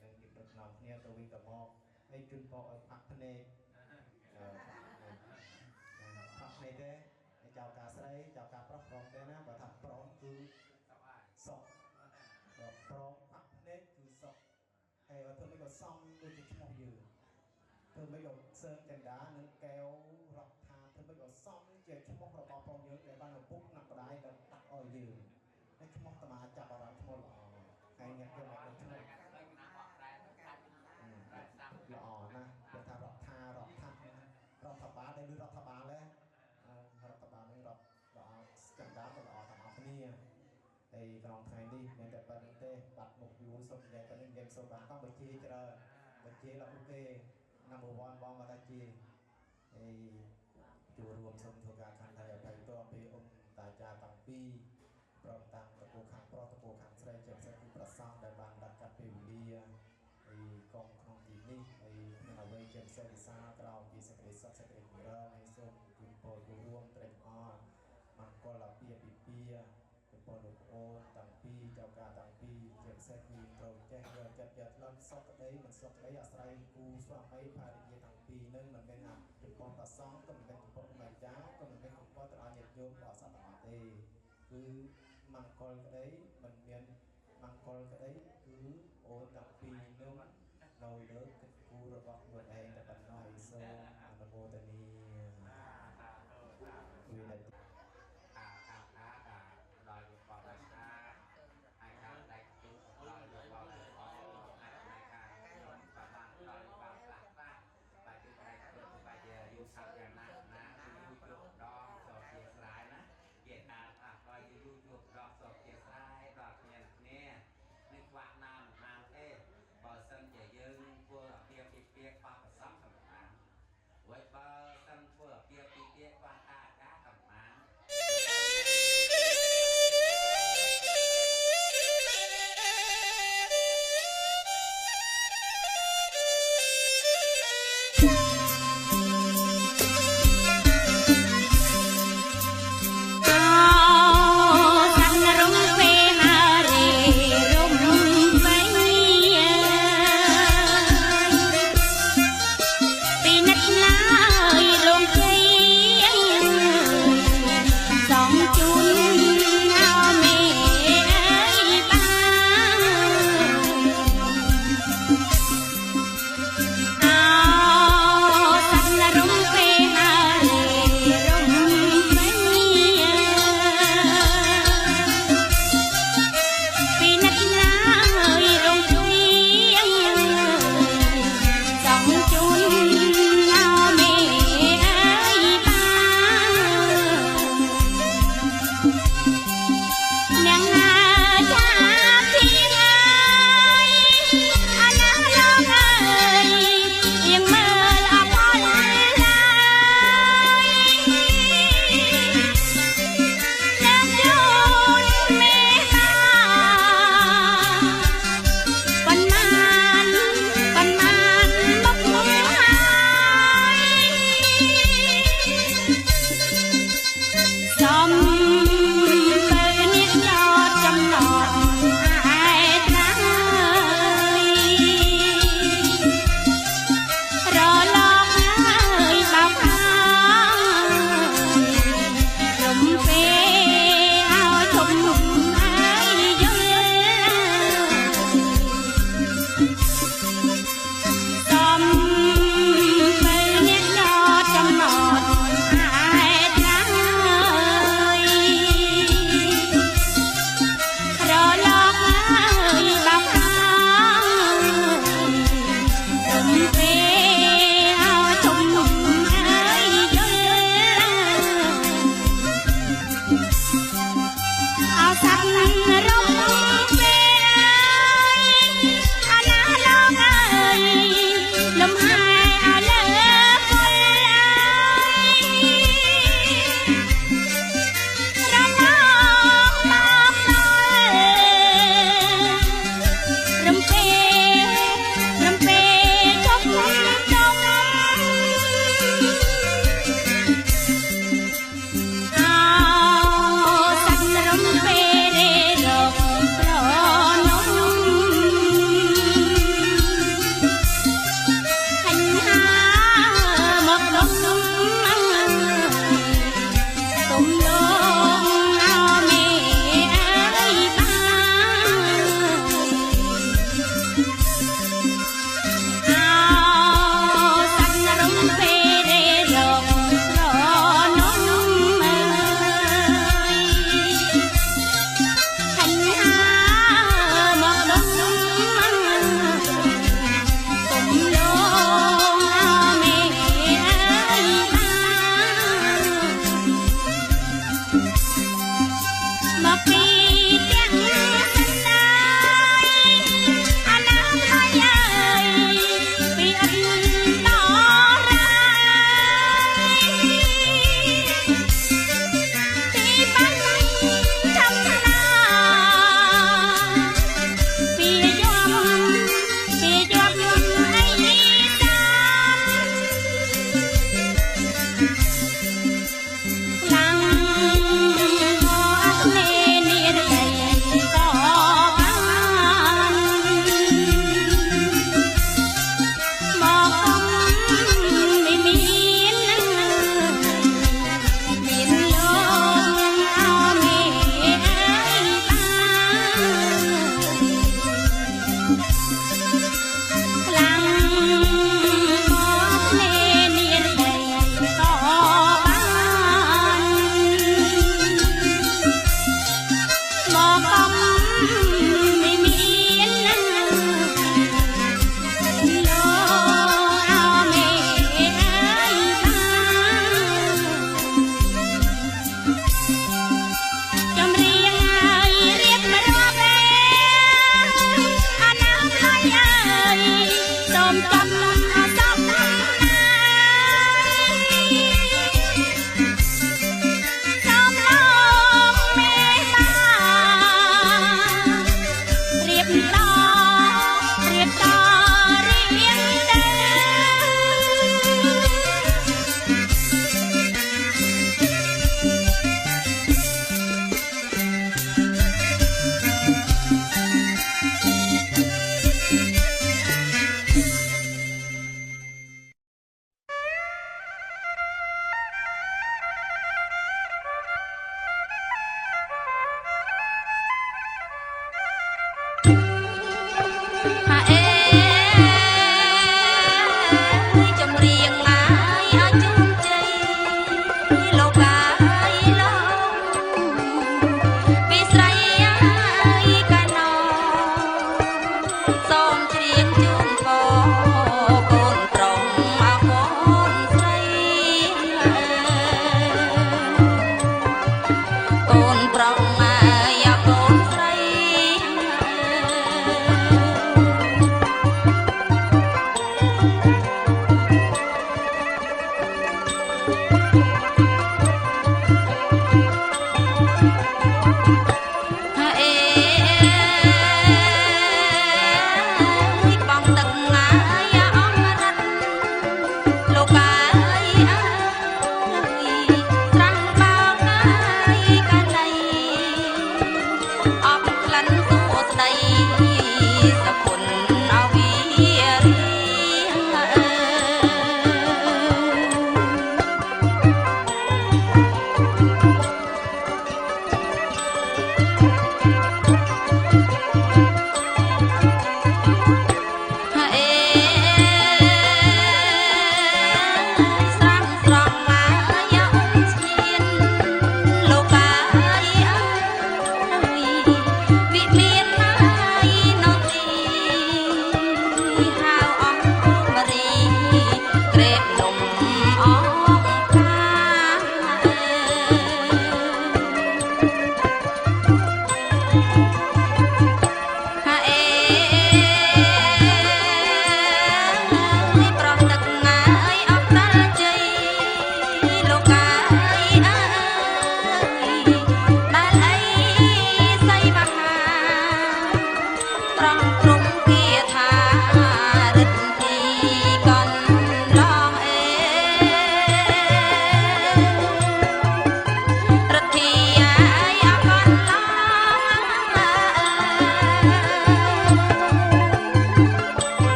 នឹងនិយាយដូចនាំគ្នាទៅវិញទៅមកហើយជូនពរឲ្យផាក់ភ្នែកផាក់ភ្នែកទេចៅការស្រីចៅការប្រុសព្រមទេណាបើថាព្រមគឺសុខព្រមផាក់ភ្នែកគឺសុខហើយបើធ្វើមិនក៏សំដូចជាឈ្មោះយើងធ្វើមិនក៏សើចចិន្តានិងកែវរដ្ឋាធ្វើមិនក៏សំជាឈ្មោះរបស់ផងយើងដែលបានឪពុកណាក់ម្ដាយបានដាក់ឲ្យយើងហើយឈ្មោះតាមាចាប់អារម្មណ៍ឈ្មោះល្អហើយអ្នកយកមកឈ្មោះល្អណាស់គេថារដ្ឋាភិបាលដែលឬរដ្ឋបាលដែររដ្ឋបាលនឹងរដ្ឋល្អចិន្តាក៏ល្អទាំងអស់គ្នាហើយក្នុងថ្ងៃនេះមានតែប៉ុណ្្នឹងទេបាត់មុខយូរសុំនិយាយប៉ុណ្្នឹងនិយាយសូមបានក៏បញ្ជាច្រើនបញ្ជាលោកគេ number 1បងមកថាជាហើយចូលរួមសូមធ្វើការខាងថៃអភ័យទោសពីតាចាទាំងពីរព្រមទាំងតកូលខាងប្រុសតកូលខាងស្រីជាពិសេសគឺប្រសងដែលបានដាក់កាត់ពេលវេលាហើយកងក្នុងទីនេះហើយមានអ្វីជាពិសេសវិសាក្រោមពីសេចក្តីសុខសេចក្តីចម្រើនហើយសូមជូនពរចូលរួមត្រេកអរមង្គលអាពាហ៍ពិពាហ៍ចំពោះលោកអូនទាំងពីរចៅការទាំងពីរជាពិសេសគឺត្រូវចេះយកចិត្តយកថ្លឹងសុខក្តីមិនសុខក្តីអាស្រ័យគូស្វាមីភរិយាទាំងពីរនឹងមិនមែនថាចំពោះប្រសងក៏មិនមែនចំពោះម្ចាស់ក៏មិនមែនចំពោះត្រង់ញាតិញោមបរិស័ទទាំងអស់ទេគឺមង្គលក្តីមិនមានមង្គលក្តីគឺអូនទាំងពីរនឹងនៅលើគូរបស់ខ្លួនឯងតែប៉ុណ្ណោះ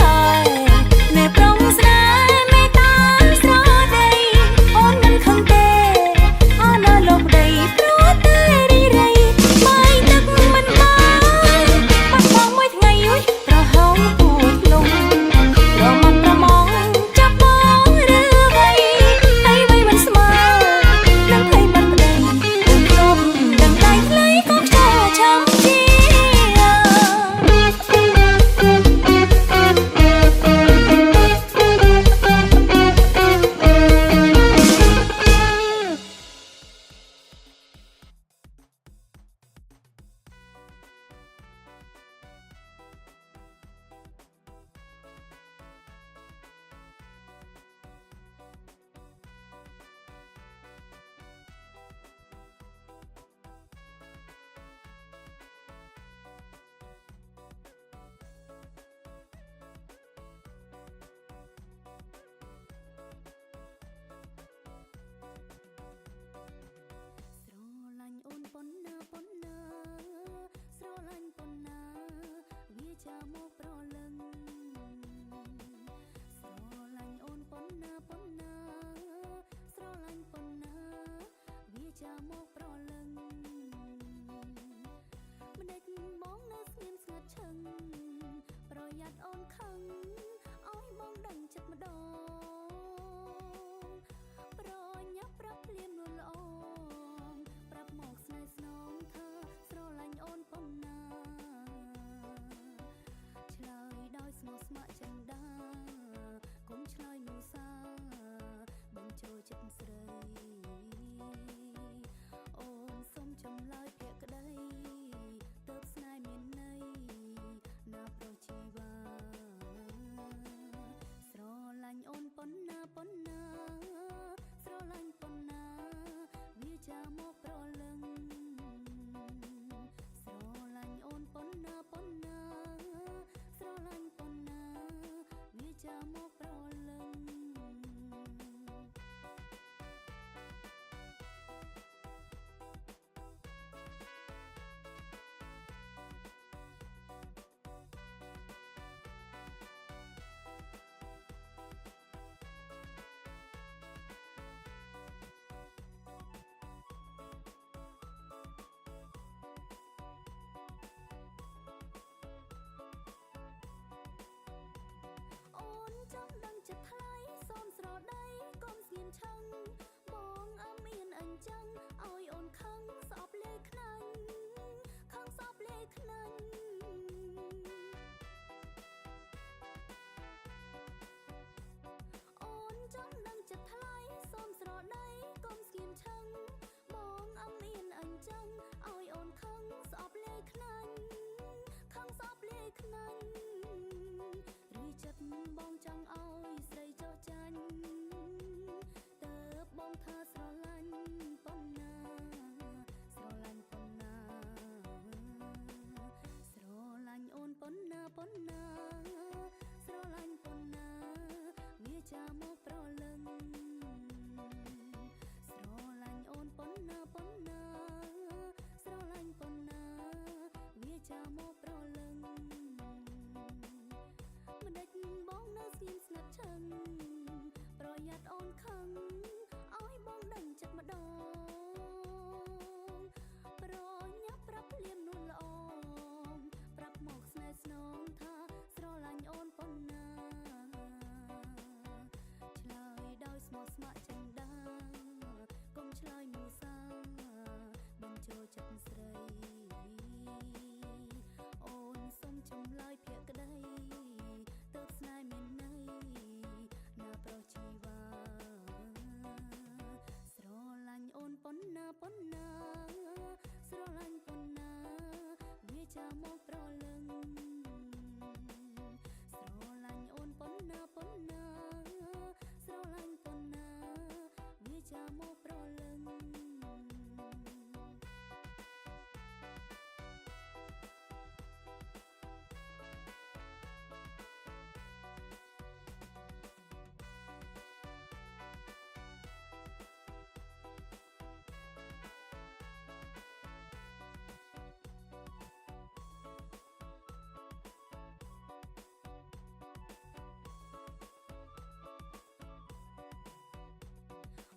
ចាំមកប្រលឹង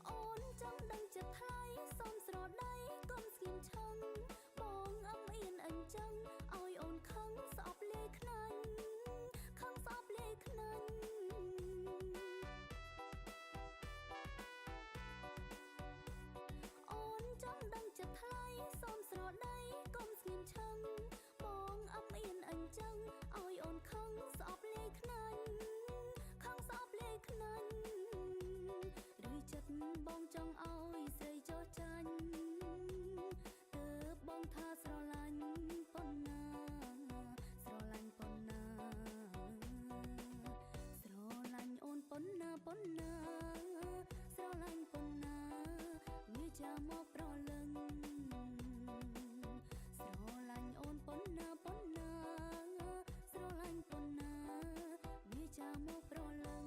អូនចង់ដឹងចិត្តថ្លៃសុំស្រដៃកុំស្ងៀមឆឹងបងអឹមអៀនអញ្ចឹងឲ្យអូនខឹងស្អប់លេខ្នាញ់ខឹងស្អប់លេខ្នាញ់អូនចង់ដឹងចិត្តថ្លៃសុំស្រដៃកុំស្ងៀមឆឹងបងអឹមអៀនអញ្ចឹងឲ្យអូនខឹងស្អប់លេខ្នាញ់ខឹងស្អប់លេខ្នាញ់ ឬចិត្តបងចង់ឲ្យស្រីចោះចាញ់ទើបបងថាស្រឡាញ់ប៉ុណ្ណាស្រឡាញ់ប៉ុណ្ណាស្រឡាញ់អូនប៉ុណ្ណាប៉ុណ្ណាស្រឡាញ់ប៉ុណ្ណាវាចាំមកប្រលឹងស្រឡាញ់អូនប៉ុណ្ណាប៉ុណ្ណាស្រឡាញ់ប៉ុណ្ណាវាចាំមកប្រលឹង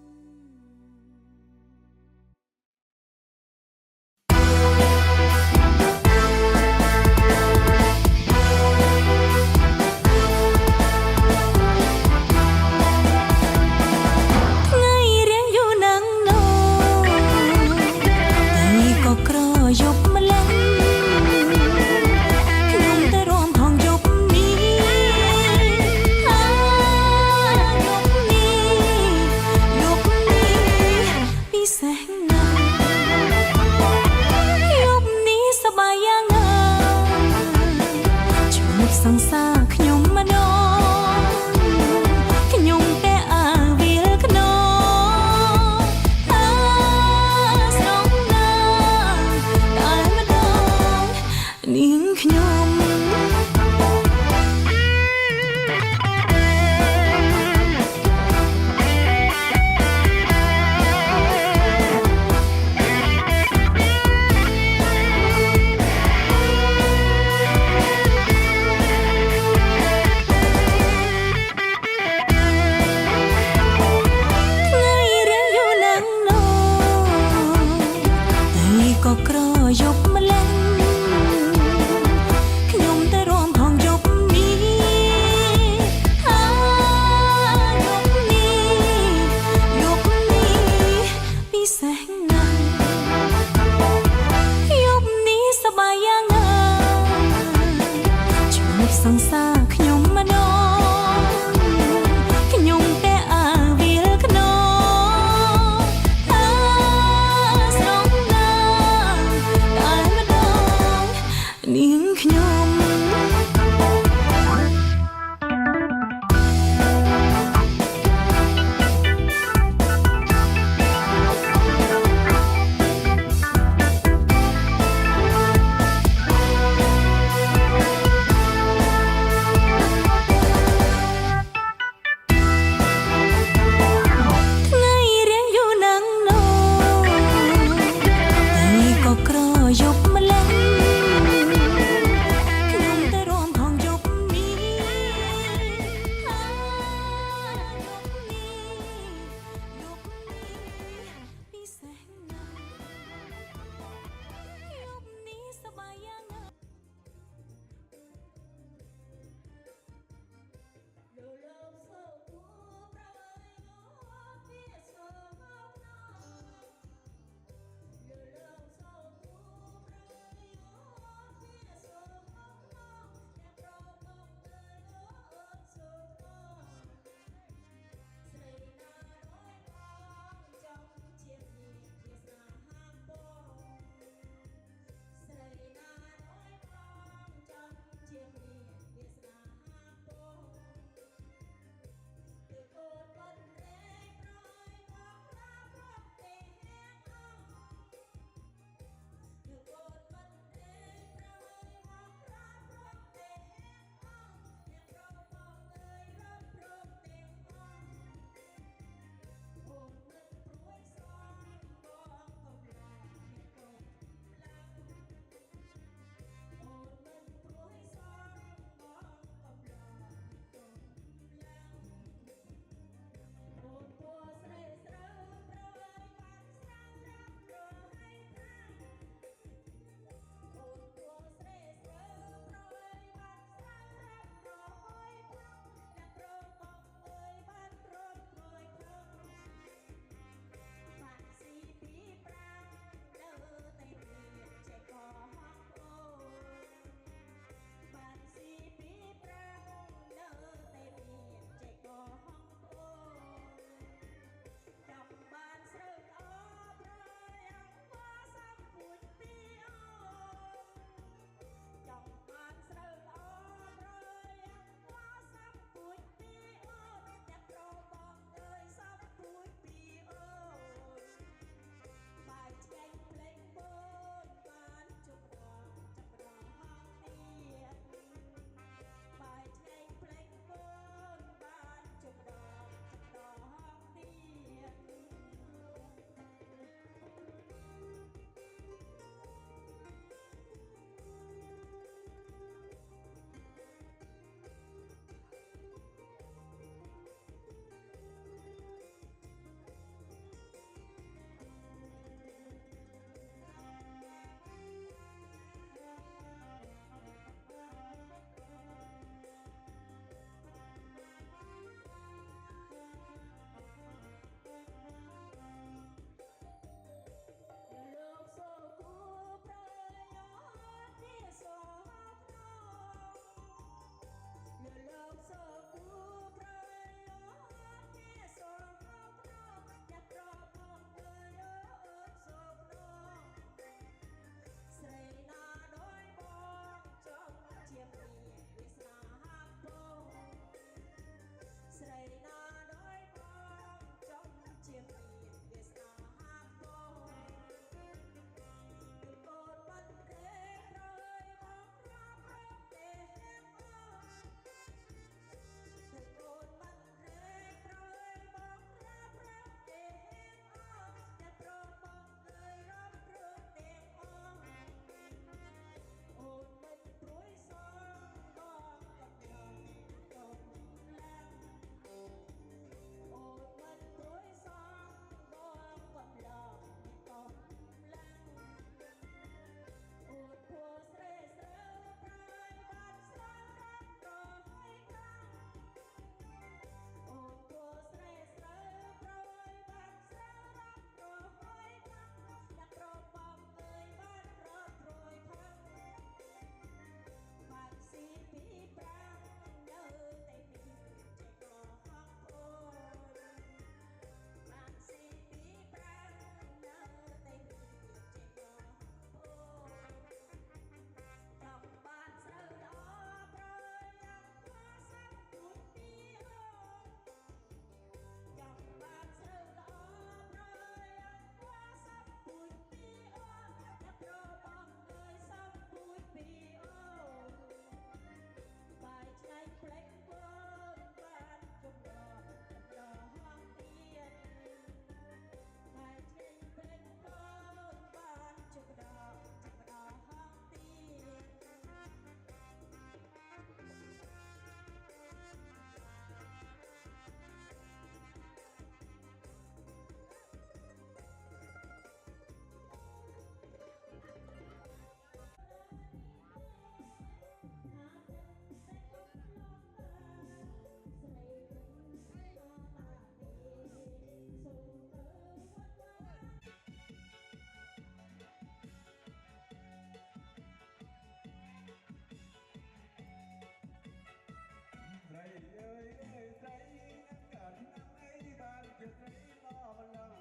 ជាស្រីល្អម្លឹង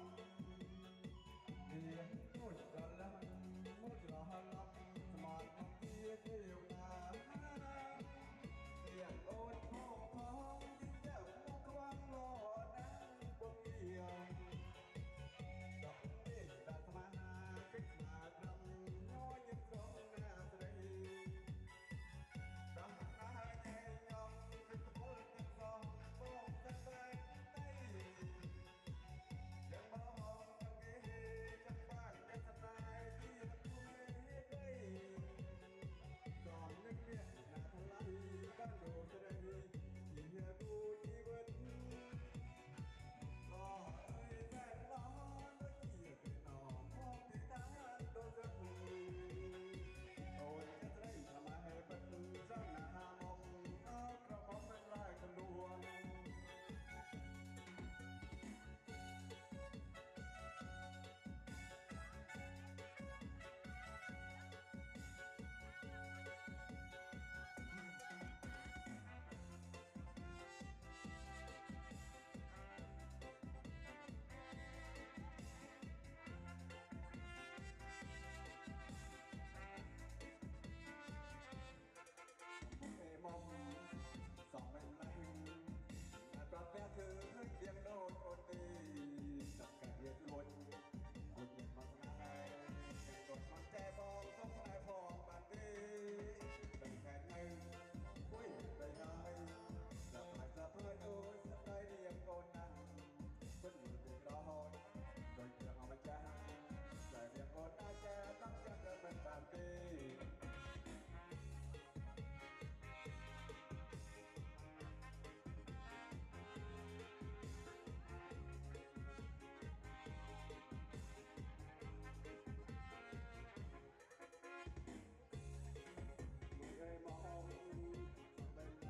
មានគូចដល់ឡំមួយរហឡំស្មត់មកជាទេវតាជាអូនផងទីទៅមកខ្វាំងលោណាស់ពុកយាដល់នេះដល់ស្មាណាគិតស្មាត្រឹមញញឹមស្រងណាស្រីដល់ណាញ៉ៃញងគិតពលទាំងសងបងតែតែยังมองกันเกจังบ้านเป็นสไตล์ที่คุยได้สอนนึกเนี่ยนาทลายบ้านดูจะได้ที่เฮียดูชีวิตก็เอ้ยแม่นอนก็เกี่ยวกับน้องมองที่ตาโดนจะคุยโอ้ยจะได้ทำไมเป็นสนาหามองเอากระป๋องเป็นลายกันดวงมองสองเป็นไรปรับแก้คือเพียงโดนโอตีจับแก่เรียนล้วนคุณยังมาสนายโดนมันแจบองต้องนายพองบันดีเป็นแค่หนึ่งคุยได้ได้จะหายจะเพื่อนโดยจะได้เรียงโกนนั่งคนอยู่เดือดร้อนโดยเรื่องเอามาแจ้งจะเรียงโกนได้แจ้ต้องจะเดินเป็นบันดีมองเป็นไร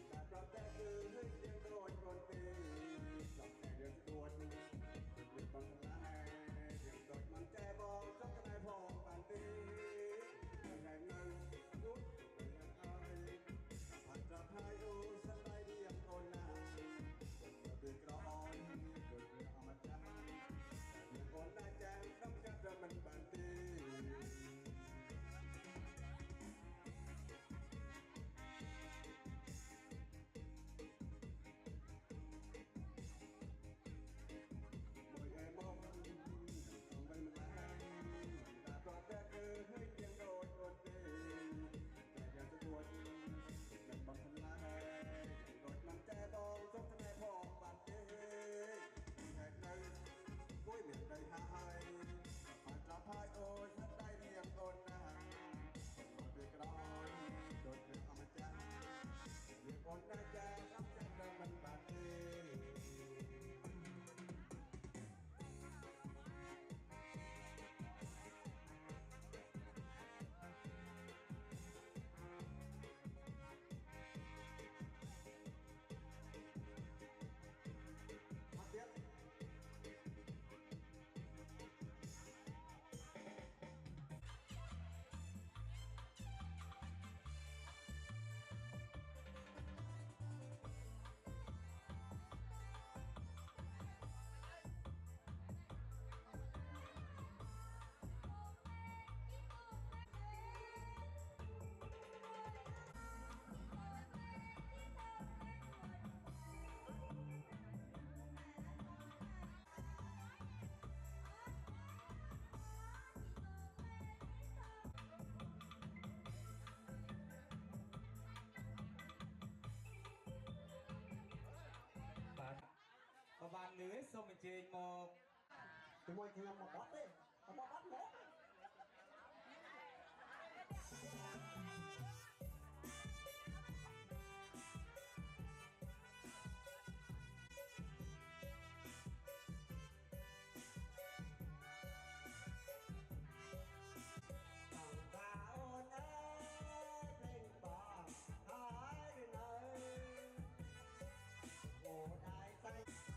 แต่ปรับแต่คือให้เสียงโดนคนตีจับแค่เดือดด่วนเป็นบางลายเสียงโดนมันแจบอกจับกันให้พอปันตียังไงเงินยุดเป็นยังไงผัดจับให้ดูสักใบเดียมคนนานคนจะเป็นกระหอนโดยเรื่องเอามาจับแต่คนน่าแจ้งต้องจับเดินมันปันตีพายโอ้ยฉันได้เรียงโอนนะโดนเดือดร้อนโดนเรื่องเอามาจ้าเรียกคนน่าจะรับจังเดิมมันบาดเจ็ประมาณนี้ส่งไปเจนមកជាមួយខ្ញុំមកបត់ទេមកបត់មក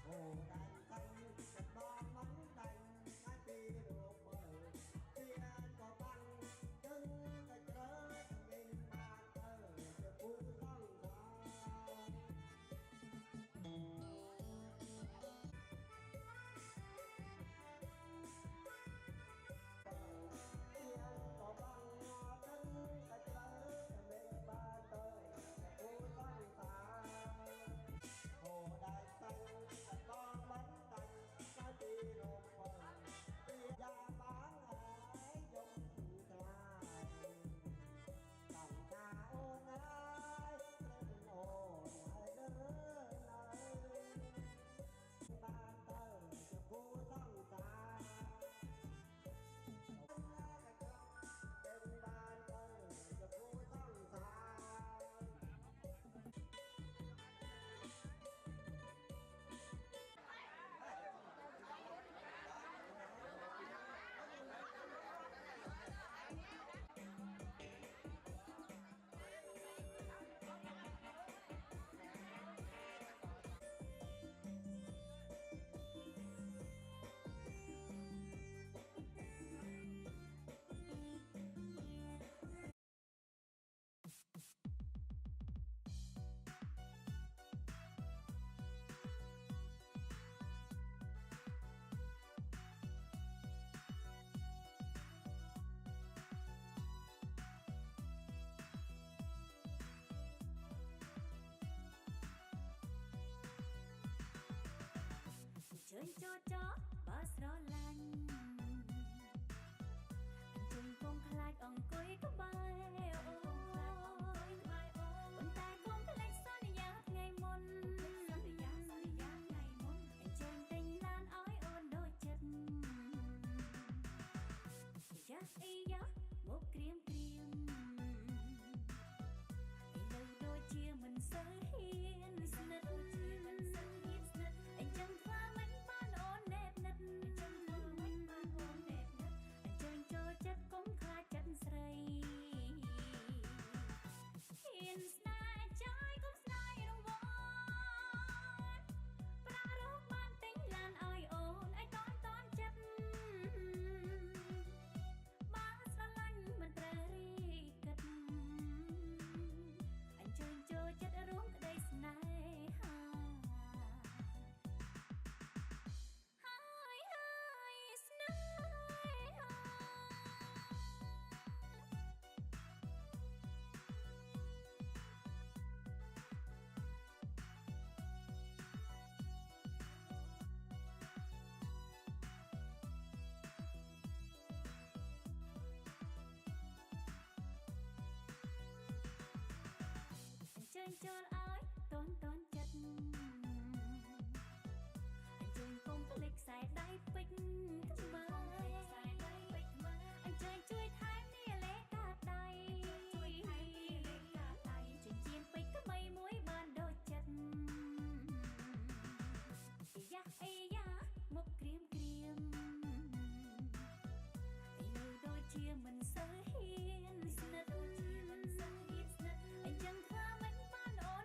โอ้ดันใจจะบ้ามันดันไอ้ปีโด ចោបើស្រឡាញ់ជុំកុំខ្លាចអង្គុយក្បែរអូប៉ុន្តែកុំភ្លេចសន្យាថ្ងៃមុនអញ្ចឹងទិញឡានឲ្យអូនដូចចិត្តយ៉ាអីយ៉ាមកក្រៀមក្រៀមឥឡូវដូចជាមិនសូវហ៊ានស្និទ្ធអញ្ចឹងធ្វើមិនបានអូនណែបណិតអញ្ចឹងចូលចិត្តកុំខ្លាចចិត្តស្រីហ៊ានស្នេហ៍ចាយកុំស្ដាយរង្វាន់ប្រាក់រកបានទិញឡានឲ្យអូនឲ្យតន់ចិត្តបើស្រឡាញ់មិនត្រូវរីគិតអញ្ជើញចូលចិត្តរួមក្តីស្នេហាហើយស្នេហា អញ្ជើញចូលឲ្យតន់ចិត្តអញ្ជើញកុំភ្លេចខ្សែដៃពេជ្រថ្មើអញ្ជើញជួយថែមនាឡេកាដៃចិញ្ចៀនពេជ្រថ្មីមួយបានដូចចិត្តអីយ៉ាមកក្រៀមឥឡូវដូចជាមិនសូវហ៊ានស្និទ្ធអញ្ចឹងធ្វើមិនបានអូន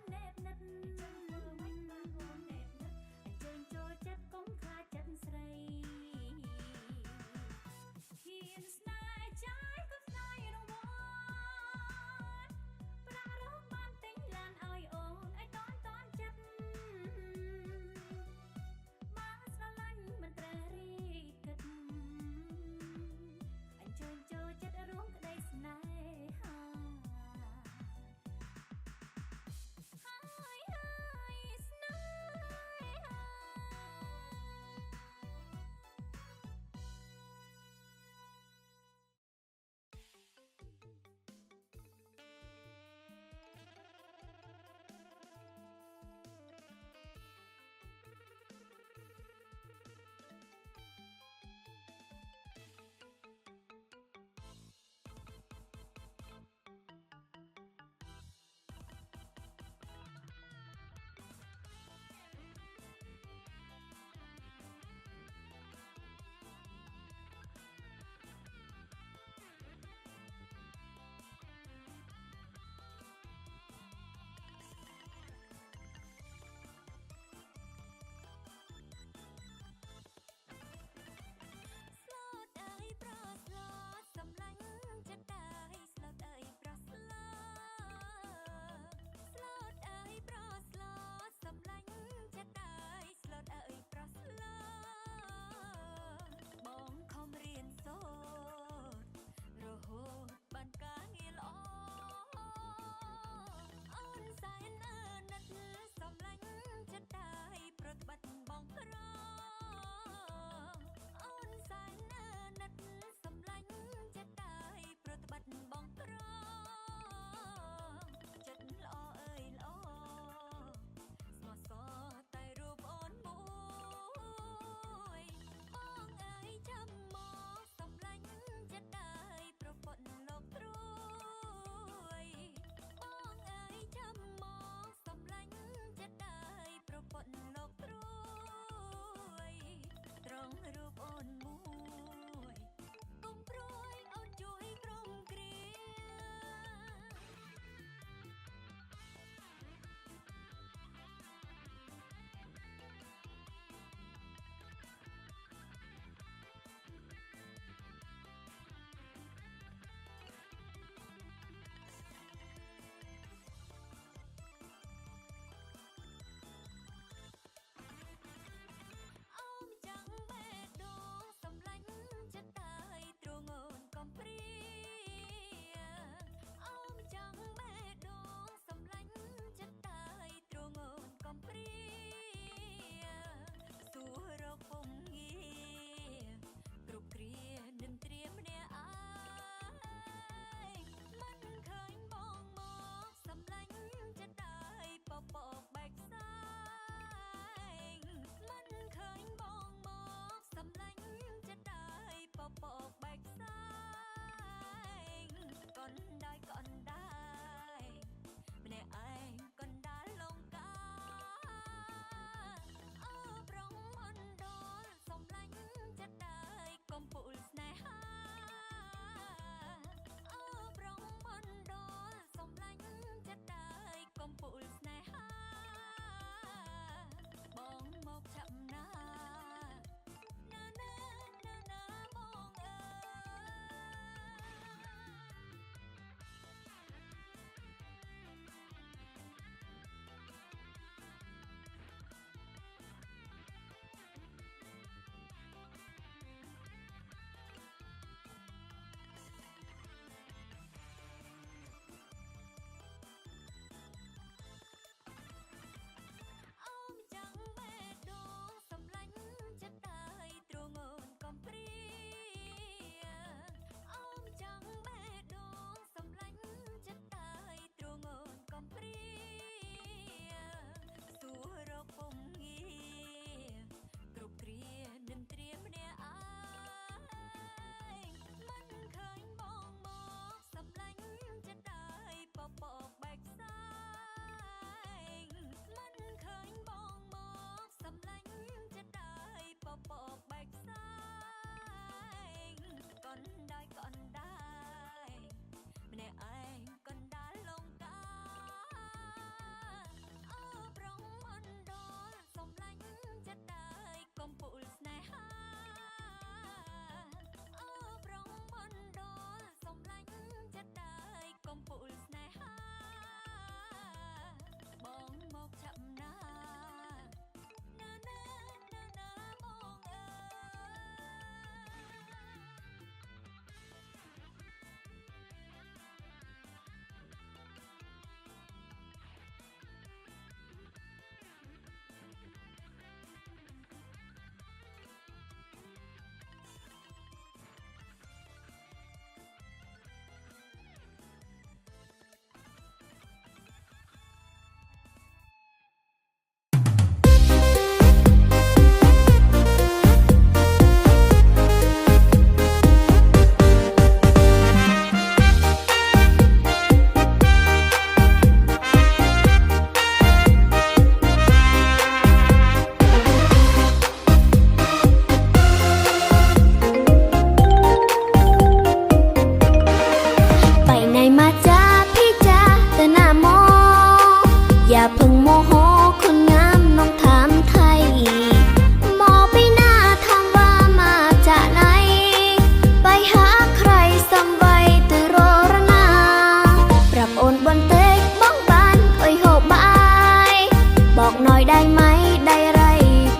อยได้ไหมได้ไร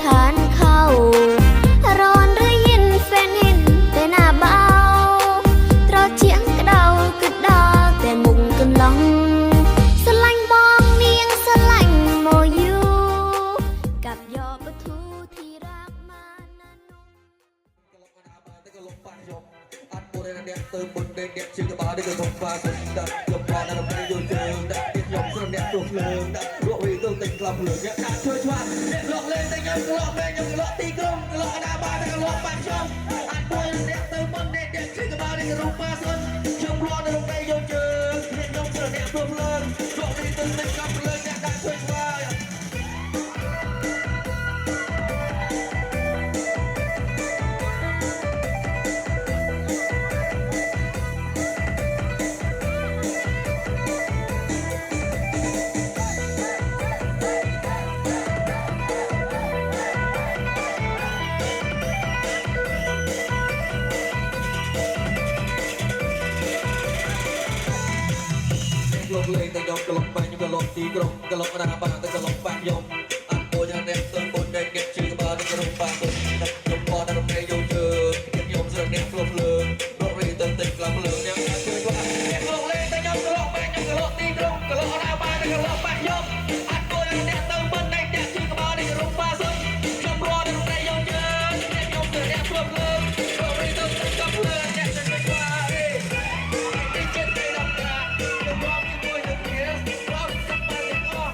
ทานเข้าร้อนหรือเย็นแฟนเห็นแต่หน้าเบาตรอเชียงกระเดากระดาแต่มุงกันลองสลังบองเนียงสลังโมยูกับยอปะทูที่รักมานานนม อัดโบได้นั่นเดียเติมบนเด็กเด็กชื่อกระบาได้กระทงฟ้าสุดดังยกพอนั่นเราไม่ได้โยนเจิงดังเด็กยอมสนเนี่ยตัวเพลิงดังรัววีต้องติดกลับเหลืองเนี่ยการช่วยชวนเด็กหลอกเล่นแต่ยังหลอกเล่นยังหลอกตีกลมหลอกหน้าบ้านแต่ก็หลอกปากช่องอัดโบได้นั่นเดียเติมบนเด็กเด็กชื่อกระบาได้กระทงฟ้าสุดชมร้อนนั่นเราไม่ได้โยนเจิงเด็กยอมสนเนี่ยตัวเพลิงรัววีต้องติดกลับเหลืองเนี่ยการช่วยชวน ลงเลยแต่ยกกระลกไปยกกระลกตีกระลกกระลกหน้าบ้านแต่กระลกแปะยกอันโบยังเด็กเติมบนเด็กเก็บชื่อกระบาดกระลกปากคนยกพอนั่นเราไม่ได้โยนเจอเก็บยมเสือเนี่ยกลมเลยรถรีเติมติดกลางเลยยังช่วยว่าเด็กลงเลยแต่ยกกระลกไปยกกระลกตีกระลกกระลกหน้าบ้านแต่กระลกแปะยกอันโบยังเด็กเติมบนเด็กเก็บชื่อกระบาดกระลกปากคนยกพอนั่นเราไม่ได้โยนเจอเก็บยมเสือเนี่ยกลมเลยรถรีเติมติดกลางเลยยังช่วยว่าติดเจ็บในลำกาจะร้องด้วยเสียงร้องสักมาเด็กอ้อ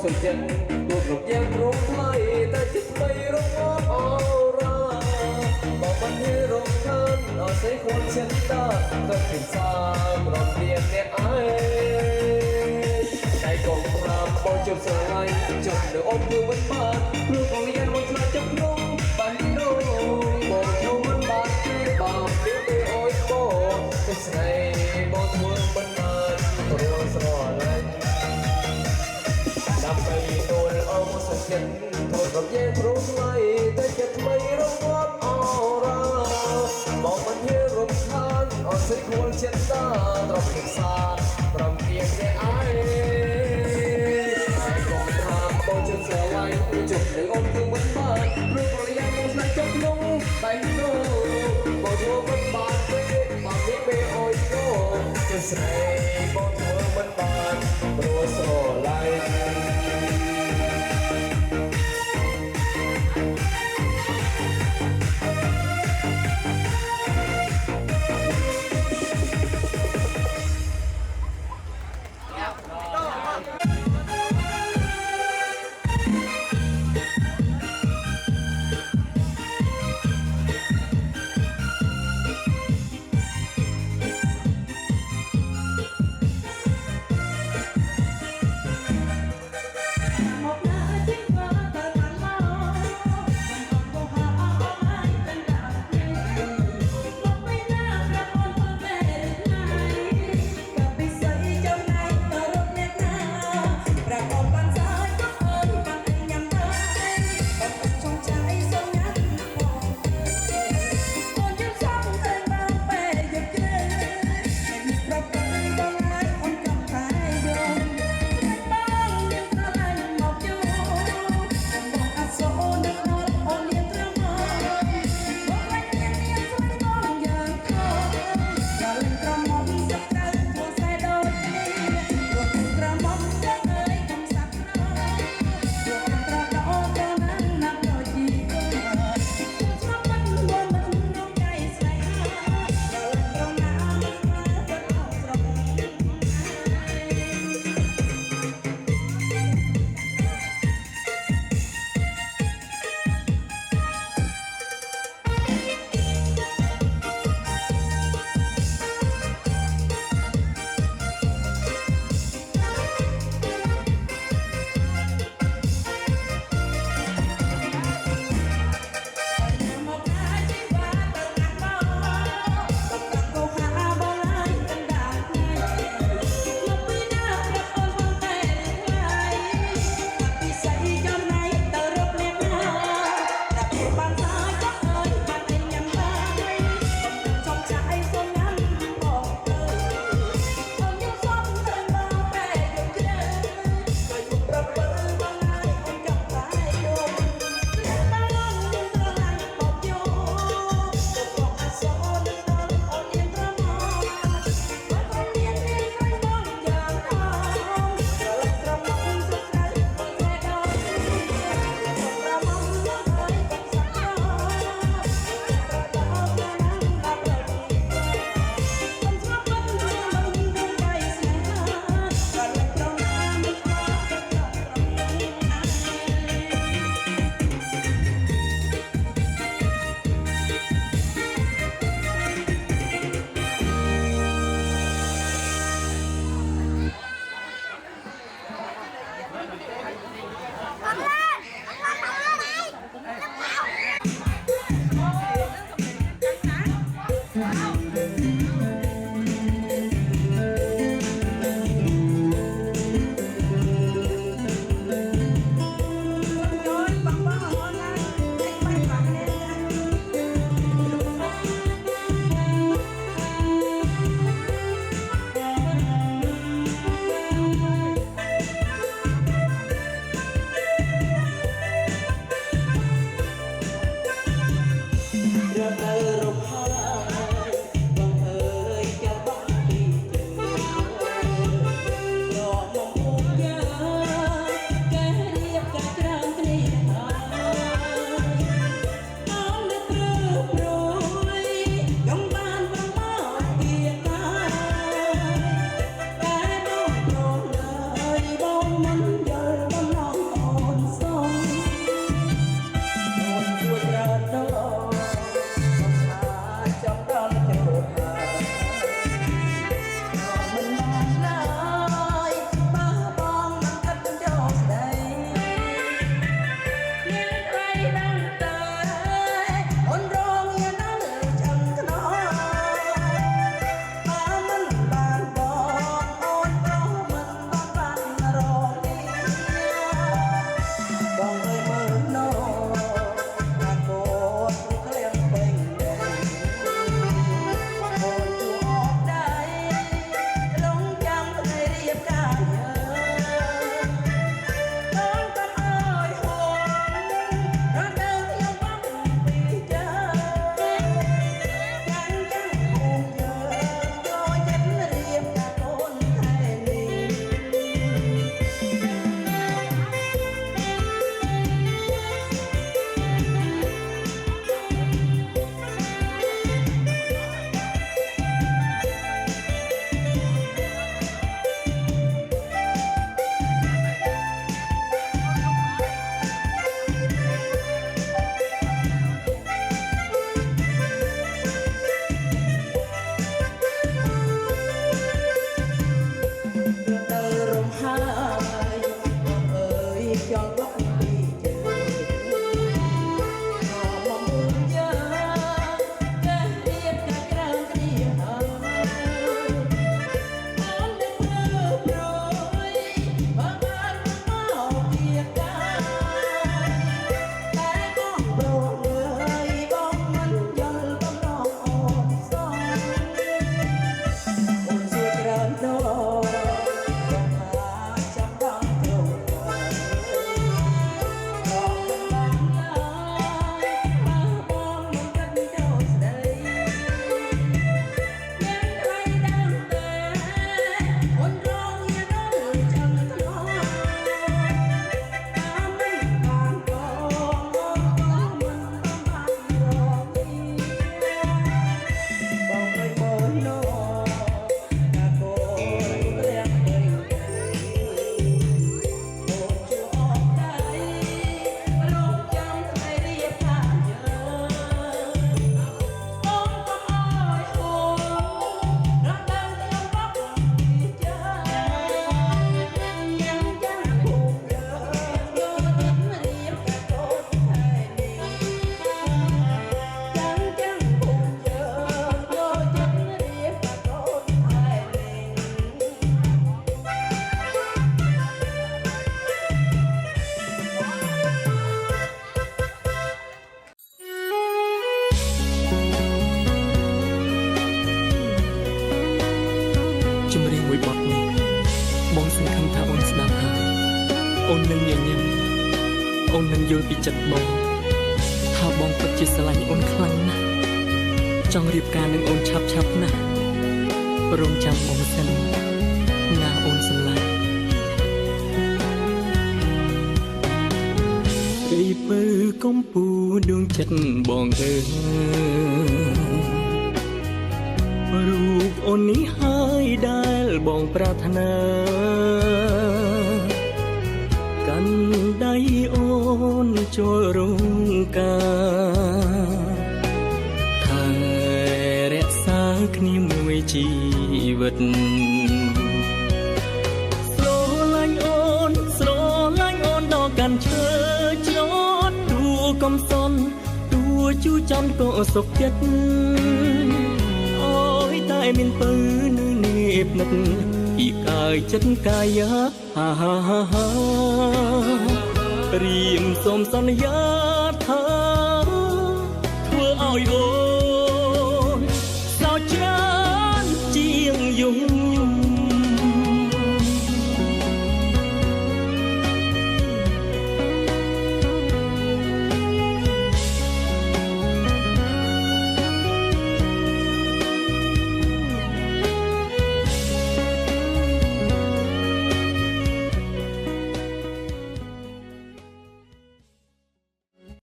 สุดเย็นรูปหลบแย้มร้องไห้แต่จิตไม่ร้องอ้อราบอกมันให้ร้องท่านอาศัยคนเช่นตาก็ถึงสามรอนเรียนเนี่ยไอ้ใจกองรำบอจุดสลายจนเดือดอมมือมันบาดรูปของยันวันเธอจับน้องบันโดบอกเธอมันบาดเจ็บบาดเลี้ยงไปโอ้ยโบก็ใส่บอกเธอมันบาดรัวสลายดับไปโดนเอาสักเย็นโทษกับแย่พรุ่งไล่แต่เจ็บไม่ร้องว่าอ้อราบอกมันให้รำคาญเอาใส่ควรเช็ดตาตรับผิดสาตรับเพียงแค่ไอ้กองทางโบจะเสียไว้จุดในอมถึงวันบ้านรูประยะมุ่งสักจบลงไปโน่บอกทัวมันบาดไปปากนี้ไม่อ้อยโก้จะใส่บอกทัวมันบาดรัวโซ่ไล่เ បងសង្ឃឹមថាអូនស្ដាប់ហើយអូននឹងញញឹមអូននឹងយល់ពីចិត្តបងថាបងពិតជាស្រឡាញ់អូនខ្លាំងណាស់ចង់រៀបការនឹងអូនឆាប់ណាស់រងចាំបងសិនណាអូនស្រឡាញ់រីពើកំពូដួងចិត្តបងអើយរូបអូននេះហើយដែលបងប្រាថ្នាកាន់ដៃអូនចូលរងការថែរក្សាគ្នាមួយជីវិតស្រឡាញ់អូនដល់កាន់ឈើច្រត់ទួកំសន់ទួជូចំក៏សុខចិត្តអូយតែមានពើនៅនេះភ្នឹកពីកាយចិត្តកាយាហារៀមសូមសន្យាថាធ្វើឲ្យអូ